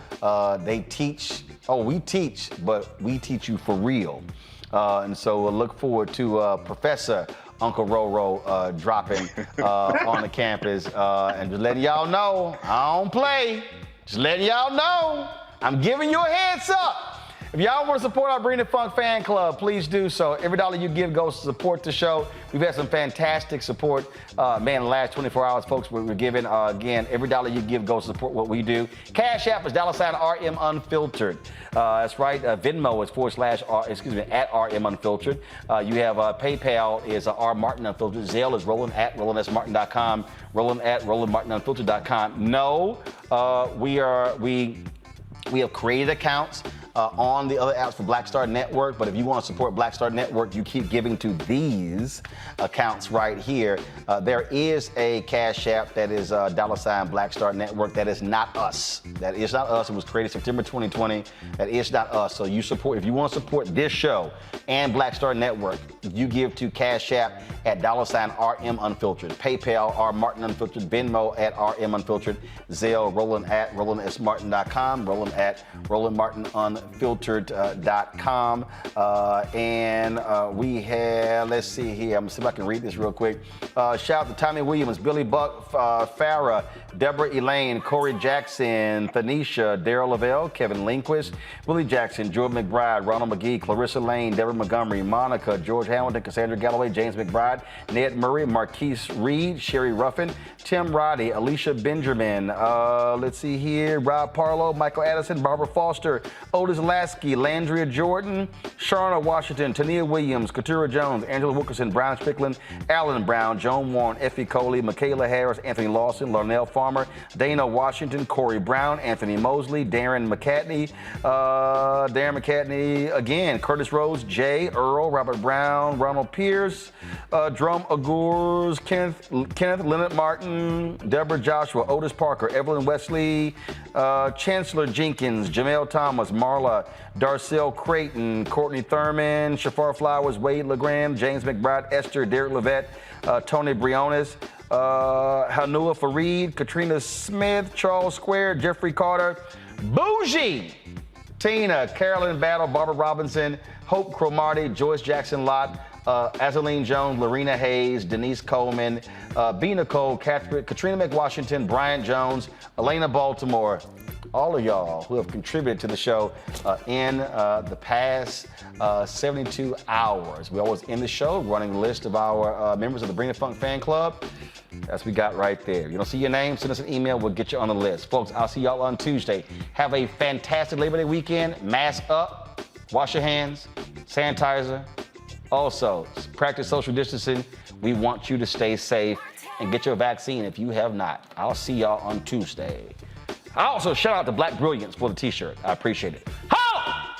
they teach. Oh, we teach, but we teach you for real. And so we'll look forward to Professor Uncle Roro dropping on the campus and just letting y'all know I don't play. Just letting y'all know I'm giving you a heads up. If y'all want to support our Bring the Funk fan club, please do so. Every dollar you give goes to support the show. We've had some fantastic support. Man, the last 24 hours, folks, we're giving. Again, every dollar you give goes to support what we do. Cash App is $RM Unfiltered. That's right. Venmo is @ RM Unfiltered. You have PayPal is R Martin Unfiltered. Zelle is Roland at RolandSMartin.com. Roland at RolandMartinUnfiltered.com. No, we have created accounts on the other apps for Black Star Network, but if you want to support Black Star Network, you keep giving to these accounts right here. There is a Cash App that is $ Black Star Network. That is not us. That is not us. It was created September 2020. That is not us. So if you want to support this show and Black Star Network, you give to Cash App at $RM Unfiltered. PayPal, R Martin Unfiltered. Venmo at RM Unfiltered. Zelle, Roland at RolandSMartin.com. Roland at RolandMartinUnfiltered.com. And we have, let's see here. I'm going to see if I can read this real quick. Shout out to Tommy Williams, Billy Buck, Farah, Deborah Elaine, Corey Jackson, Tanisha, Daryl Lavelle, Kevin Lindquist, Willie Jackson, Jordan McBride, Ronald McGee, Clarissa Lane, Deborah Montgomery, Monica, George Hamilton, Cassandra Galloway, James McBride, Ned Murray, Marquise Reed, Sherry Ruffin, Tim Roddy, Alicia Benjamin, let's see here, Rob Parlow, Michael Addison, Barbara Foster, Otis Lasky, Landria Jordan, Sharna Washington, Tania Williams, Katura Jones, Angela Wilkerson, Brown Strickland, Alan Brown, Joan Warren, Effie Coley, Michaela Harris, Anthony Lawson, Larnell Farmer, Dana Washington, Corey Brown, Anthony Mosley, Darren McCatney again, Curtis Rhodes, Jay Earl, Robert Brown, Ronald Pierce, Drum Agurs, Kenneth Leonard Martin, Deborah Joshua, Otis Parker, Evelyn Wesley, Chancellor Jenkins, Jamel Thomas, Marla, Darcel Creighton, Courtney Thurman, Shafar Flowers, Wade LeGrand, James McBride, Esther, Derek Levette, Tony Briones, Hanua Fareed, Katrina Smith, Charles Square, Jeffrey Carter, Bougie, Tina, Carolyn Battle, Barbara Robinson, Hope Cromartie, Joyce Jackson Lott, Azaline Jones, Lorena Hayes, Denise Coleman, B. Nicole, Katrina McWashington, Brian Jones, Elena Baltimore, all of y'all who have contributed to the show in the past 72 hours. We always end the show running the list of our members of the Bring the Funk fan club. That's what we got right there. You don't see your name, send us an email, we'll get you on the list. Folks, I'll see y'all on Tuesday. Have a fantastic Labor Day weekend. Mask up, wash your hands, sanitizer. Also, practice social distancing. We want you to stay safe and get your vaccine if you have not. I'll see y'all on Tuesday. I also shout out to Black Brilliance for the t-shirt. I appreciate it. Holla!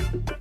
Bye.